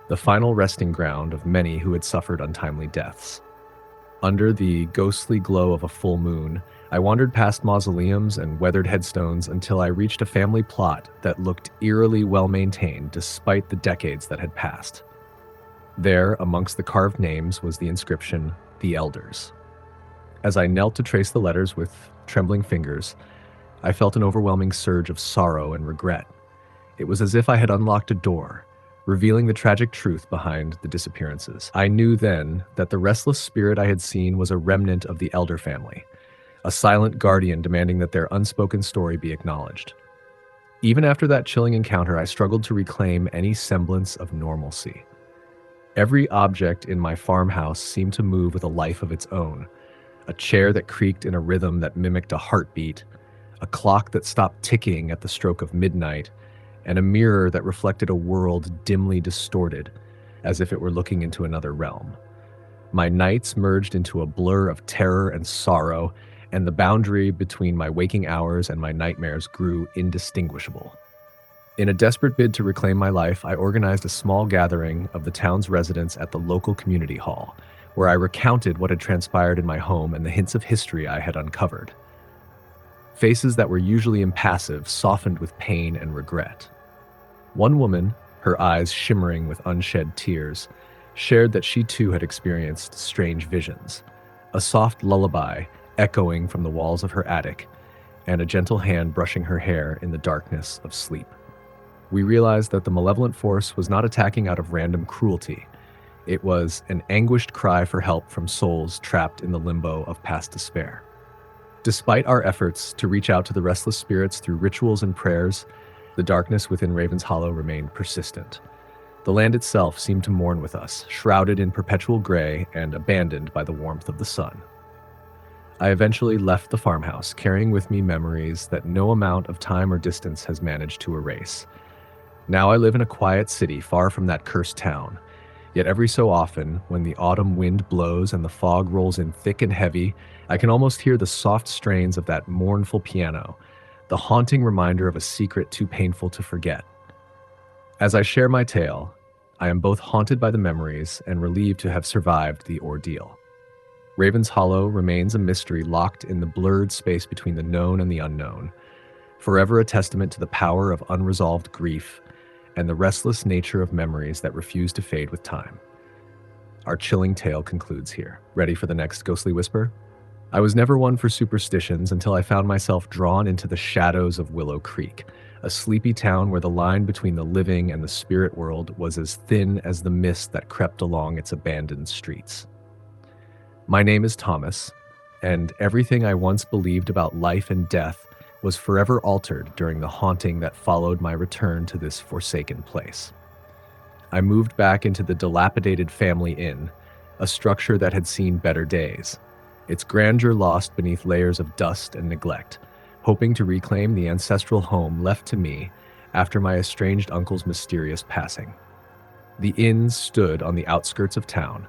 the final resting ground of many who had suffered untimely deaths. Under the ghostly glow of a full moon, I wandered past mausoleums and weathered headstones until I reached a family plot that looked eerily well-maintained despite the decades that had passed. There, amongst the carved names, was the inscription, "The Elders." As I knelt to trace the letters with trembling fingers, I felt an overwhelming surge of sorrow and regret. It was as if I had unlocked a door, revealing the tragic truth behind the disappearances. I knew then that the restless spirit I had seen was a remnant of the Elder family, a silent guardian demanding that their unspoken story be acknowledged. Even after that chilling encounter, I struggled to reclaim any semblance of normalcy. Every object in my farmhouse seemed to move with a life of its own, a chair that creaked in a rhythm that mimicked a heartbeat, a clock that stopped ticking at the stroke of midnight, and a mirror that reflected a world dimly distorted, as if it were looking into another realm. My nights merged into a blur of terror and sorrow, and the boundary between my waking hours and my nightmares grew indistinguishable. In a desperate bid to reclaim my life, I organized a small gathering of the town's residents at the local community hall, where I recounted what had transpired in my home and the hints of history I had uncovered. Faces that were usually impassive softened with pain and regret. One woman, her eyes shimmering with unshed tears, shared that she too had experienced strange visions, a soft lullaby echoing from the walls of her attic, and a gentle hand brushing her hair in the darkness of sleep. We realized that the malevolent force was not attacking out of random cruelty. It was an anguished cry for help from souls trapped in the limbo of past despair. Despite our efforts to reach out to the restless spirits through rituals and prayers, the darkness within Raven's Hollow remained persistent. The land itself seemed to mourn with us, shrouded in perpetual gray and abandoned by the warmth of the sun. I eventually left the farmhouse, carrying with me memories that no amount of time or distance has managed to erase. Now I live in a quiet city far from that cursed town. Yet every so often, when the autumn wind blows and the fog rolls in thick and heavy, I can almost hear the soft strains of that mournful piano, the haunting reminder of a secret too painful to forget. As I share my tale, I am both haunted by the memories and relieved to have survived the ordeal. Raven's Hollow remains a mystery locked in the blurred space between the known and the unknown, forever a testament to the power of unresolved grief and the restless nature of memories that refuse to fade with time. Our chilling tale concludes here. Ready for the next ghostly whisper? I was never one for superstitions until I found myself drawn into the shadows of Willow Creek, a sleepy town where the line between the living and the spirit world was as thin as the mist that crept along its abandoned streets. My name is Thomas, and everything I once believed about life and death was forever altered during the haunting that followed my return to this forsaken place. I moved back into the dilapidated family inn, a structure that had seen better days, its grandeur lost beneath layers of dust and neglect, hoping to reclaim the ancestral home left to me after my estranged uncle's mysterious passing. The inn stood on the outskirts of town,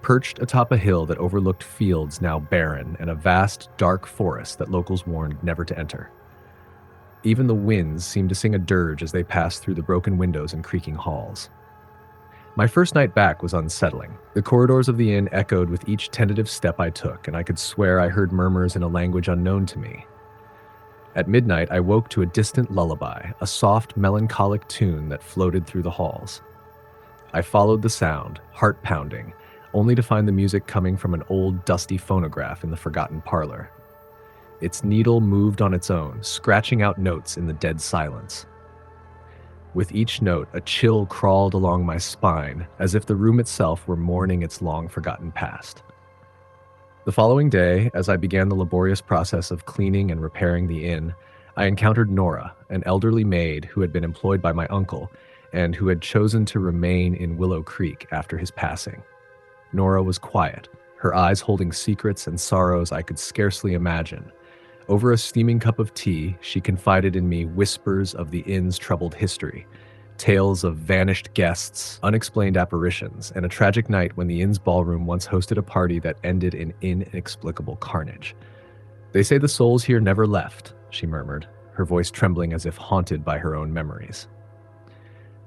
perched atop a hill that overlooked fields now barren and a vast, dark forest that locals warned never to enter. Even the winds seemed to sing a dirge as they passed through the broken windows and creaking halls. My first night back was unsettling. The corridors of the inn echoed with each tentative step I took, and I could swear I heard murmurs in a language unknown to me. At midnight, I woke to a distant lullaby, a soft, melancholic tune that floated through the halls. I followed the sound, heart pounding, only to find the music coming from an old, dusty phonograph in the forgotten parlor. Its needle moved on its own, scratching out notes in the dead silence. With each note, a chill crawled along my spine, as if the room itself were mourning its long-forgotten past. The following day, as I began the laborious process of cleaning and repairing the inn, I encountered Nora, an elderly maid who had been employed by my uncle and who had chosen to remain in Willow Creek after his passing. Nora was quiet, her eyes holding secrets and sorrows I could scarcely imagine. Over a steaming cup of tea, she confided in me whispers of the inn's troubled history, tales of vanished guests, unexplained apparitions, and a tragic night when the inn's ballroom once hosted a party that ended in inexplicable carnage. "They say the souls here never left," she murmured, her voice trembling as if haunted by her own memories.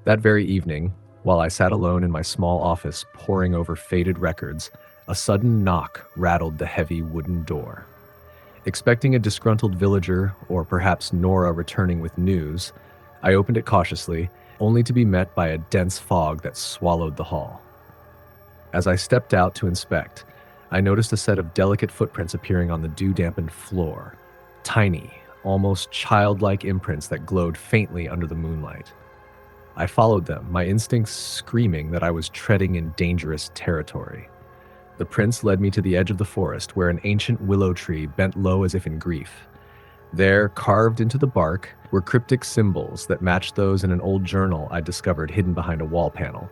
That very evening, while I sat alone in my small office poring over faded records, a sudden knock rattled the heavy wooden door. Expecting a disgruntled villager, or perhaps Nora returning with news, I opened it cautiously, only to be met by a dense fog that swallowed the hall. As I stepped out to inspect, I noticed a set of delicate footprints appearing on the dew-dampened floor, tiny, almost childlike imprints that glowed faintly under the moonlight. I followed them, my instincts screaming that I was treading in dangerous territory. The prints led me to the edge of the forest, where an ancient willow tree bent low as if in grief. There, carved into the bark, were cryptic symbols that matched those in an old journal I discovered hidden behind a wall panel.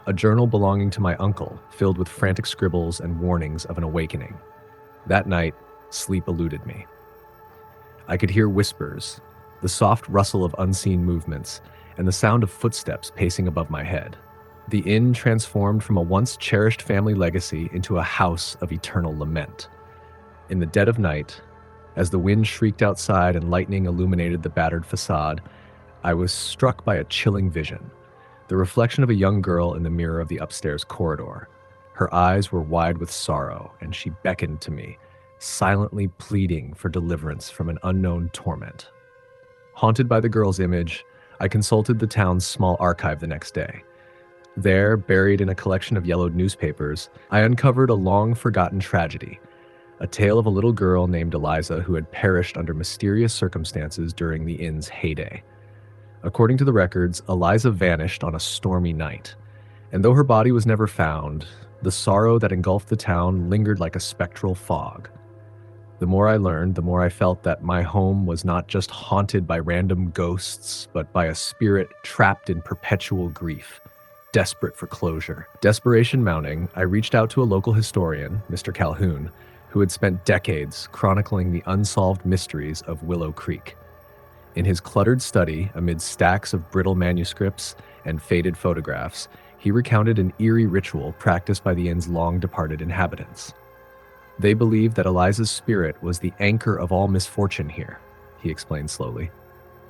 A journal belonging to my uncle, filled with frantic scribbles and warnings of an awakening. That night, sleep eluded me. I could hear whispers, the soft rustle of unseen movements, and the sound of footsteps pacing above my head. The inn transformed from a once cherished family legacy into a house of eternal lament. In the dead of night, as the wind shrieked outside and lightning illuminated the battered facade, I was struck by a chilling vision. The reflection of a young girl in the mirror of the upstairs corridor. Her eyes were wide with sorrow, and she beckoned to me, silently pleading for deliverance from an unknown torment. Haunted by the girl's image, I consulted the town's small archive the next day. There, buried in a collection of yellowed newspapers, I uncovered a long-forgotten tragedy, a tale of a little girl named Eliza who had perished under mysterious circumstances during the inn's heyday. According to the records, Eliza vanished on a stormy night, and though her body was never found, the sorrow that engulfed the town lingered like a spectral fog. The more I learned, the more I felt that my home was not just haunted by random ghosts, but by a spirit trapped in perpetual grief, desperate for closure. Desperation mounting, I reached out to a local historian, Mr. Calhoun, who had spent decades chronicling the unsolved mysteries of Willow Creek. In his cluttered study, amid stacks of brittle manuscripts and faded photographs, he recounted an eerie ritual practiced by the inn's long-departed inhabitants. They believed that Eliza's spirit was the anchor of all misfortune here, he explained slowly.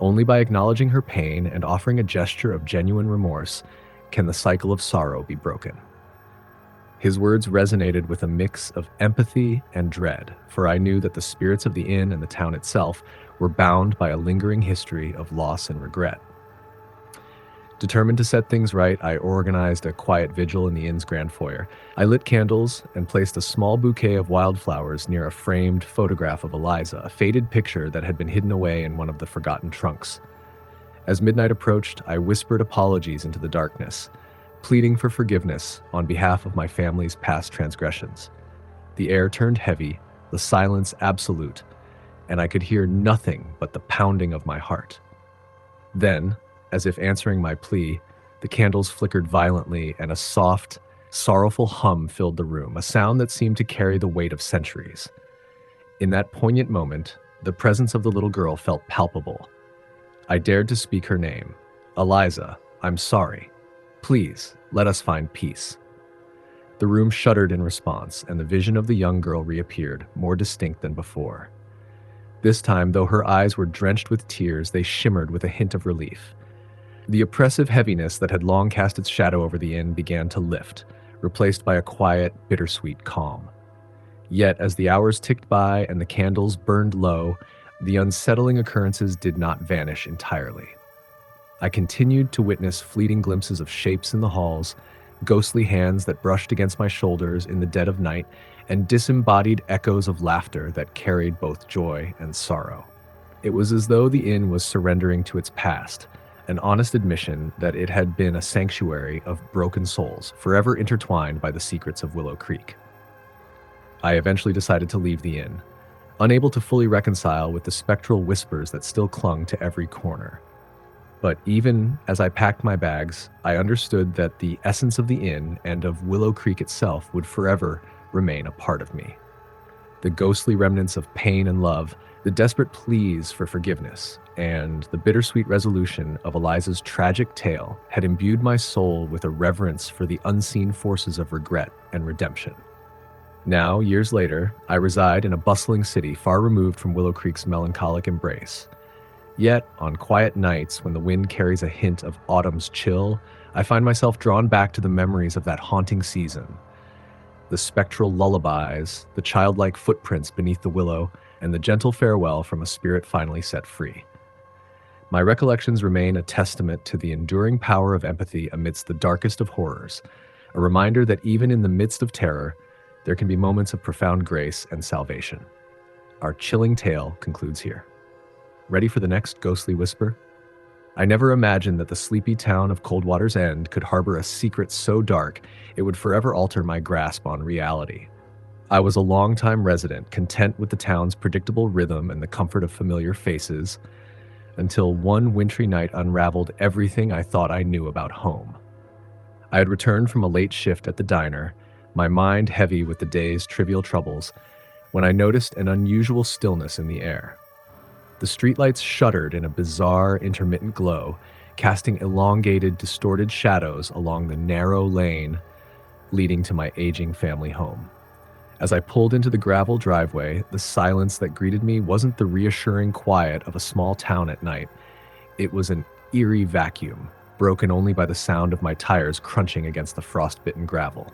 Only by acknowledging her pain and offering a gesture of genuine remorse can the cycle of sorrow be broken. His words resonated with a mix of empathy and dread, for I knew that the spirits of the inn and the town itself were bound by a lingering history of loss and regret. Determined to set things right, I organized a quiet vigil in the inn's grand foyer. I lit candles and placed a small bouquet of wildflowers near a framed photograph of Eliza, a faded picture that had been hidden away in one of the forgotten trunks. As midnight approached, I whispered apologies into the darkness, pleading for forgiveness on behalf of my family's past transgressions. The air turned heavy, the silence absolute, and I could hear nothing but the pounding of my heart. Then, as if answering my plea, the candles flickered violently and a soft, sorrowful hum filled the room, a sound that seemed to carry the weight of centuries. In that poignant moment, the presence of the little girl felt palpable. I dared to speak her name. Eliza, I'm sorry. Please, let us find peace. The room shuddered in response, and the vision of the young girl reappeared, more distinct than before. This time, though her eyes were drenched with tears, they shimmered with a hint of relief. The oppressive heaviness that had long cast its shadow over the inn began to lift, replaced by a quiet, bittersweet calm. Yet, as the hours ticked by and the candles burned low, the unsettling occurrences did not vanish entirely. I continued to witness fleeting glimpses of shapes in the halls, ghostly hands that brushed against my shoulders in the dead of night, and disembodied echoes of laughter that carried both joy and sorrow. It was as though the inn was surrendering to its past, an honest admission that it had been a sanctuary of broken souls, forever intertwined by the secrets of Willow Creek. I eventually decided to leave the inn, unable to fully reconcile with the spectral whispers that still clung to every corner. But even as I packed my bags, I understood that the essence of the inn and of Willow Creek itself would forever remain a part of me. The ghostly remnants of pain and love, the desperate pleas for forgiveness, and the bittersweet resolution of Eliza's tragic tale had imbued my soul with a reverence for the unseen forces of regret and redemption. Now, years later, I reside in a bustling city far removed from Willow Creek's melancholic embrace. Yet, on quiet nights when the wind carries a hint of autumn's chill, I find myself drawn back to the memories of that haunting season. The spectral lullabies, the childlike footprints beneath the willow, and the gentle farewell from a spirit finally set free. My recollections remain a testament to the enduring power of empathy amidst the darkest of horrors, a reminder that even in the midst of terror, there can be moments of profound grace and salvation. Our chilling tale concludes here. Ready for the next ghostly whisper? I never imagined that the sleepy town of Coldwater's End could harbor a secret so dark it would forever alter my grasp on reality. I was a longtime resident, content with the town's predictable rhythm and the comfort of familiar faces, until one wintry night unraveled everything I thought I knew about home. I had returned from a late shift at the diner, my mind heavy with the day's trivial troubles, when I noticed an unusual stillness in the air. The streetlights shuddered in a bizarre, intermittent glow, casting elongated, distorted shadows along the narrow lane leading to my aging family home. As I pulled into the gravel driveway, the silence that greeted me wasn't the reassuring quiet of a small town at night. It was an eerie vacuum, broken only by the sound of my tires crunching against the frostbitten gravel.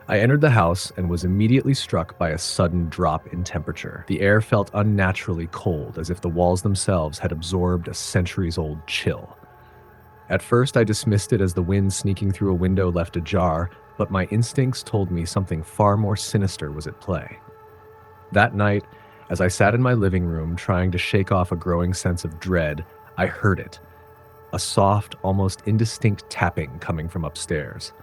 I entered the house and was immediately struck by a sudden drop in temperature. The air felt unnaturally cold, as if the walls themselves had absorbed a centuries-old chill. At first, I dismissed it as the wind sneaking through a window left ajar, but my instincts told me something far more sinister was at play. That night, as I sat in my living room trying to shake off a growing sense of dread, I heard it. A soft, almost indistinct tapping coming from upstairs.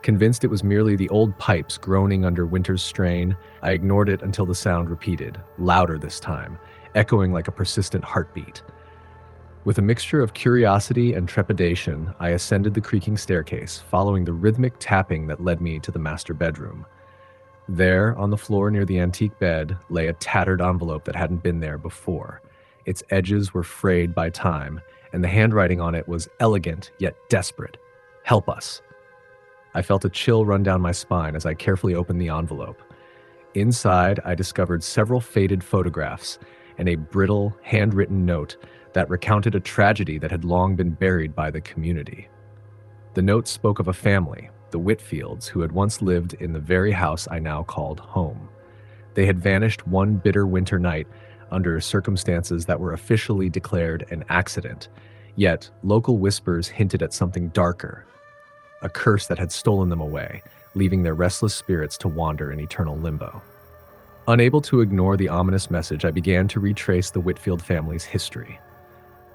Convinced it was merely the old pipes groaning under winter's strain, I ignored it until the sound repeated, louder this time, echoing like a persistent heartbeat. With a mixture of curiosity and trepidation, I ascended the creaking staircase, following the rhythmic tapping that led me to the master bedroom. There, on the floor near the antique bed, lay a tattered envelope that hadn't been there before. Its edges were frayed by time, and the handwriting on it was elegant yet desperate. "Help us." I felt a chill run down my spine as I carefully opened the envelope. Inside, I discovered several faded photographs and a brittle, handwritten note that recounted a tragedy that had long been buried by the community. The note spoke of a family, the Whitfields, who had once lived in the very house I now called home. They had vanished one bitter winter night under circumstances that were officially declared an accident, yet local whispers hinted at something darker, a curse that had stolen them away, leaving their restless spirits to wander in eternal limbo. Unable to ignore the ominous message, I began to retrace the Whitfield family's history.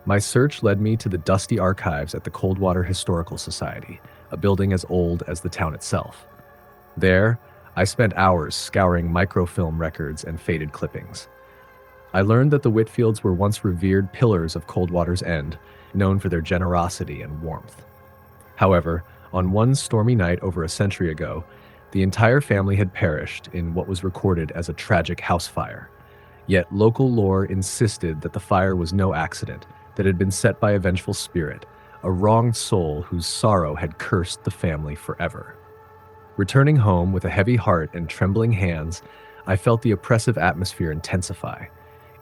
My search led me to the dusty archives at the Coldwater Historical Society, a building as old as the town itself. There, I spent hours scouring microfilm records and faded clippings. I learned that the Whitfields were once revered pillars of Coldwater's End, known for their generosity and warmth. However, on one stormy night over a century ago, the entire family had perished in what was recorded as a tragic house fire. Yet local lore insisted that the fire was no accident, that it had been set by a vengeful spirit, a wronged soul whose sorrow had cursed the family forever. Returning home with a heavy heart and trembling hands, I felt the oppressive atmosphere intensify.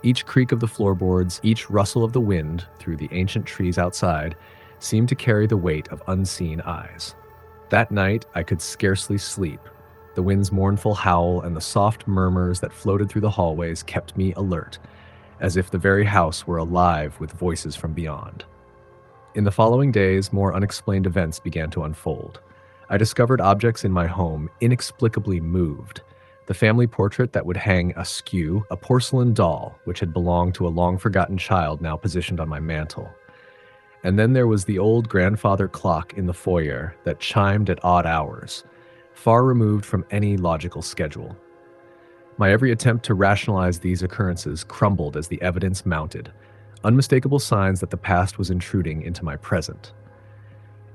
Each creak of the floorboards, each rustle of the wind through the ancient trees outside, seemed to carry the weight of unseen eyes. That night, I could scarcely sleep. The wind's mournful howl and the soft murmurs that floated through the hallways kept me alert, as if the very house were alive with voices from beyond. In the following days, more unexplained events began to unfold. I discovered objects in my home inexplicably moved. The family portrait that would hang askew, a porcelain doll which had belonged to a long-forgotten child now positioned on my mantle. And then there was the old grandfather clock in the foyer that chimed at odd hours, far removed from any logical schedule. My every attempt to rationalize these occurrences crumbled as the evidence mounted, unmistakable signs that the past was intruding into my present.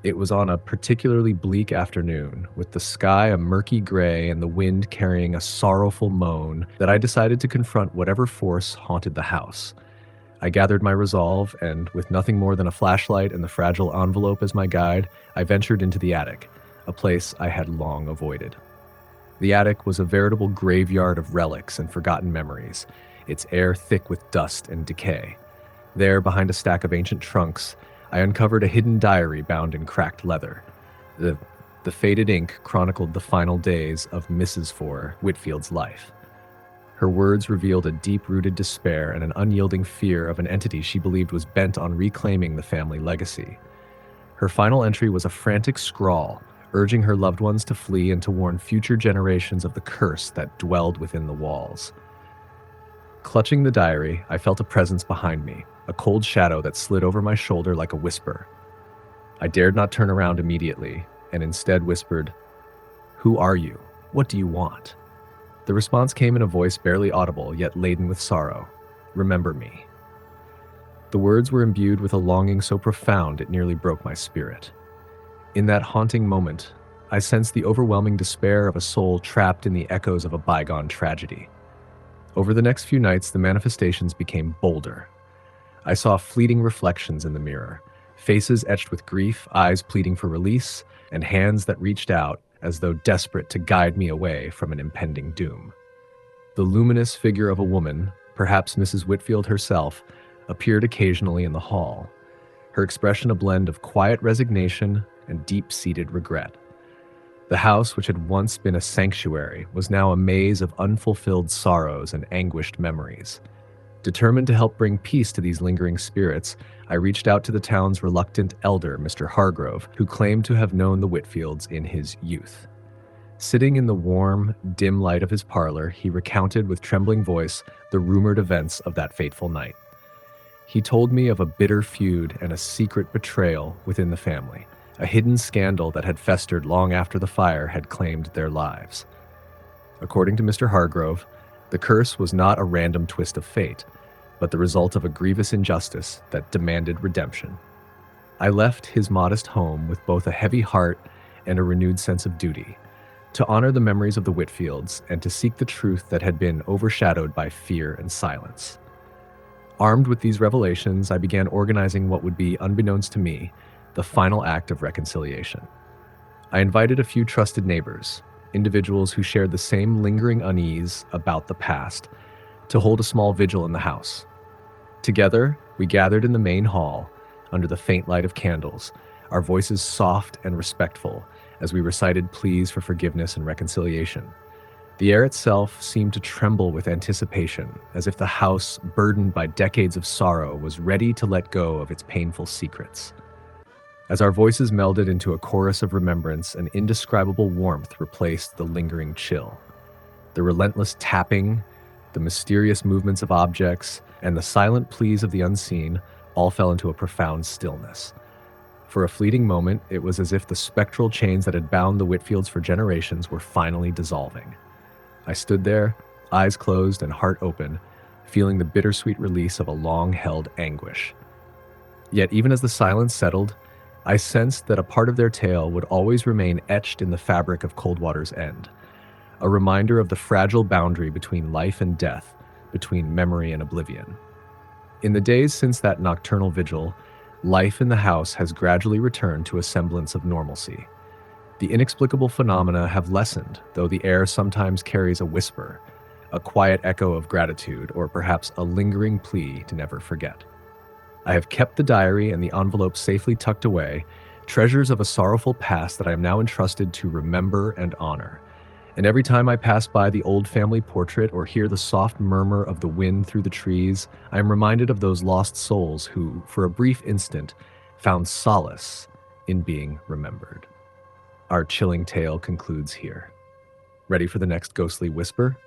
It was on a particularly bleak afternoon, with the sky a murky gray and the wind carrying a sorrowful moan, that I decided to confront whatever force haunted the house. I gathered my resolve, and with nothing more than a flashlight and the fragile envelope as my guide, I ventured into the attic, a place I had long avoided. The attic was a veritable graveyard of relics and forgotten memories, its air thick with dust and decay. There, behind a stack of ancient trunks, I uncovered a hidden diary bound in cracked leather. The faded ink chronicled the final days of Mrs. Whitfield's life. Her words revealed a deep-rooted despair and an unyielding fear of an entity she believed was bent on reclaiming the family legacy. Her final entry was a frantic scrawl, urging her loved ones to flee and to warn future generations of the curse that dwelled within the walls. Clutching the diary, I felt a presence behind me, a cold shadow that slid over my shoulder like a whisper. I dared not turn around immediately, and instead whispered, "Who are you? What do you want?" The response came in a voice barely audible, yet laden with sorrow. "Remember me." The words were imbued with a longing so profound it nearly broke my spirit. In that haunting moment, I sensed the overwhelming despair of a soul trapped in the echoes of a bygone tragedy. Over the next few nights, the manifestations became bolder. I saw fleeting reflections in the mirror, Faces etched with grief, eyes pleading for release, and hands that reached out as though desperate to guide me away from an impending doom. The luminous figure of a woman, perhaps Mrs. Whitfield herself, appeared occasionally in the hall, her expression a blend of quiet resignation and deep-seated regret. The house, which had once been a sanctuary, was now a maze of unfulfilled sorrows and anguished memories. Determined to help bring peace to these lingering spirits, I reached out to the town's reluctant elder, Mr. Hargrove, who claimed to have known the Whitfields in his youth. Sitting in the warm, dim light of his parlor, he recounted with trembling voice the rumored events of that fateful night. He told me of a bitter feud and a secret betrayal within the family, a hidden scandal that had festered long after the fire had claimed their lives. According to Mr. Hargrove, the curse was not a random twist of fate, but the result of a grievous injustice that demanded redemption. I left his modest home with both a heavy heart and a renewed sense of duty, to honor the memories of the Whitfields and to seek the truth that had been overshadowed by fear and silence. Armed with these revelations, I began organizing what would be, unbeknownst to me, the final act of reconciliation. I invited a few trusted neighbors, individuals who shared the same lingering unease about the past, to hold a small vigil in the house. Together, we gathered in the main hall, under the faint light of candles, our voices soft and respectful, as we recited pleas for forgiveness and reconciliation. The air itself seemed to tremble with anticipation, as if the house, burdened by decades of sorrow, was ready to let go of its painful secrets. As our voices melded into a chorus of remembrance, an indescribable warmth replaced the lingering chill. The relentless tapping, the mysterious movements of objects, and the silent pleas of the unseen all fell into a profound stillness. For a fleeting moment, it was as if the spectral chains that had bound the Whitfields for generations were finally dissolving. I stood there, eyes closed and heart open, feeling the bittersweet release of a long-held anguish. Yet even as the silence settled, I sensed that a part of their tale would always remain etched in the fabric of Coldwater's End, a reminder of the fragile boundary between life and death, between memory and oblivion. In the days since that nocturnal vigil, life in the house has gradually returned to a semblance of normalcy. The inexplicable phenomena have lessened, though the air sometimes carries a whisper, a quiet echo of gratitude, or perhaps a lingering plea to never forget. I have kept the diary and the envelope safely tucked away, treasures of a sorrowful past that I am now entrusted to remember and honor. And every time I pass by the old family portrait or hear the soft murmur of the wind through the trees, I am reminded of those lost souls who, for a brief instant, found solace in being remembered. Our chilling tale concludes here. Ready for the next ghostly whisper?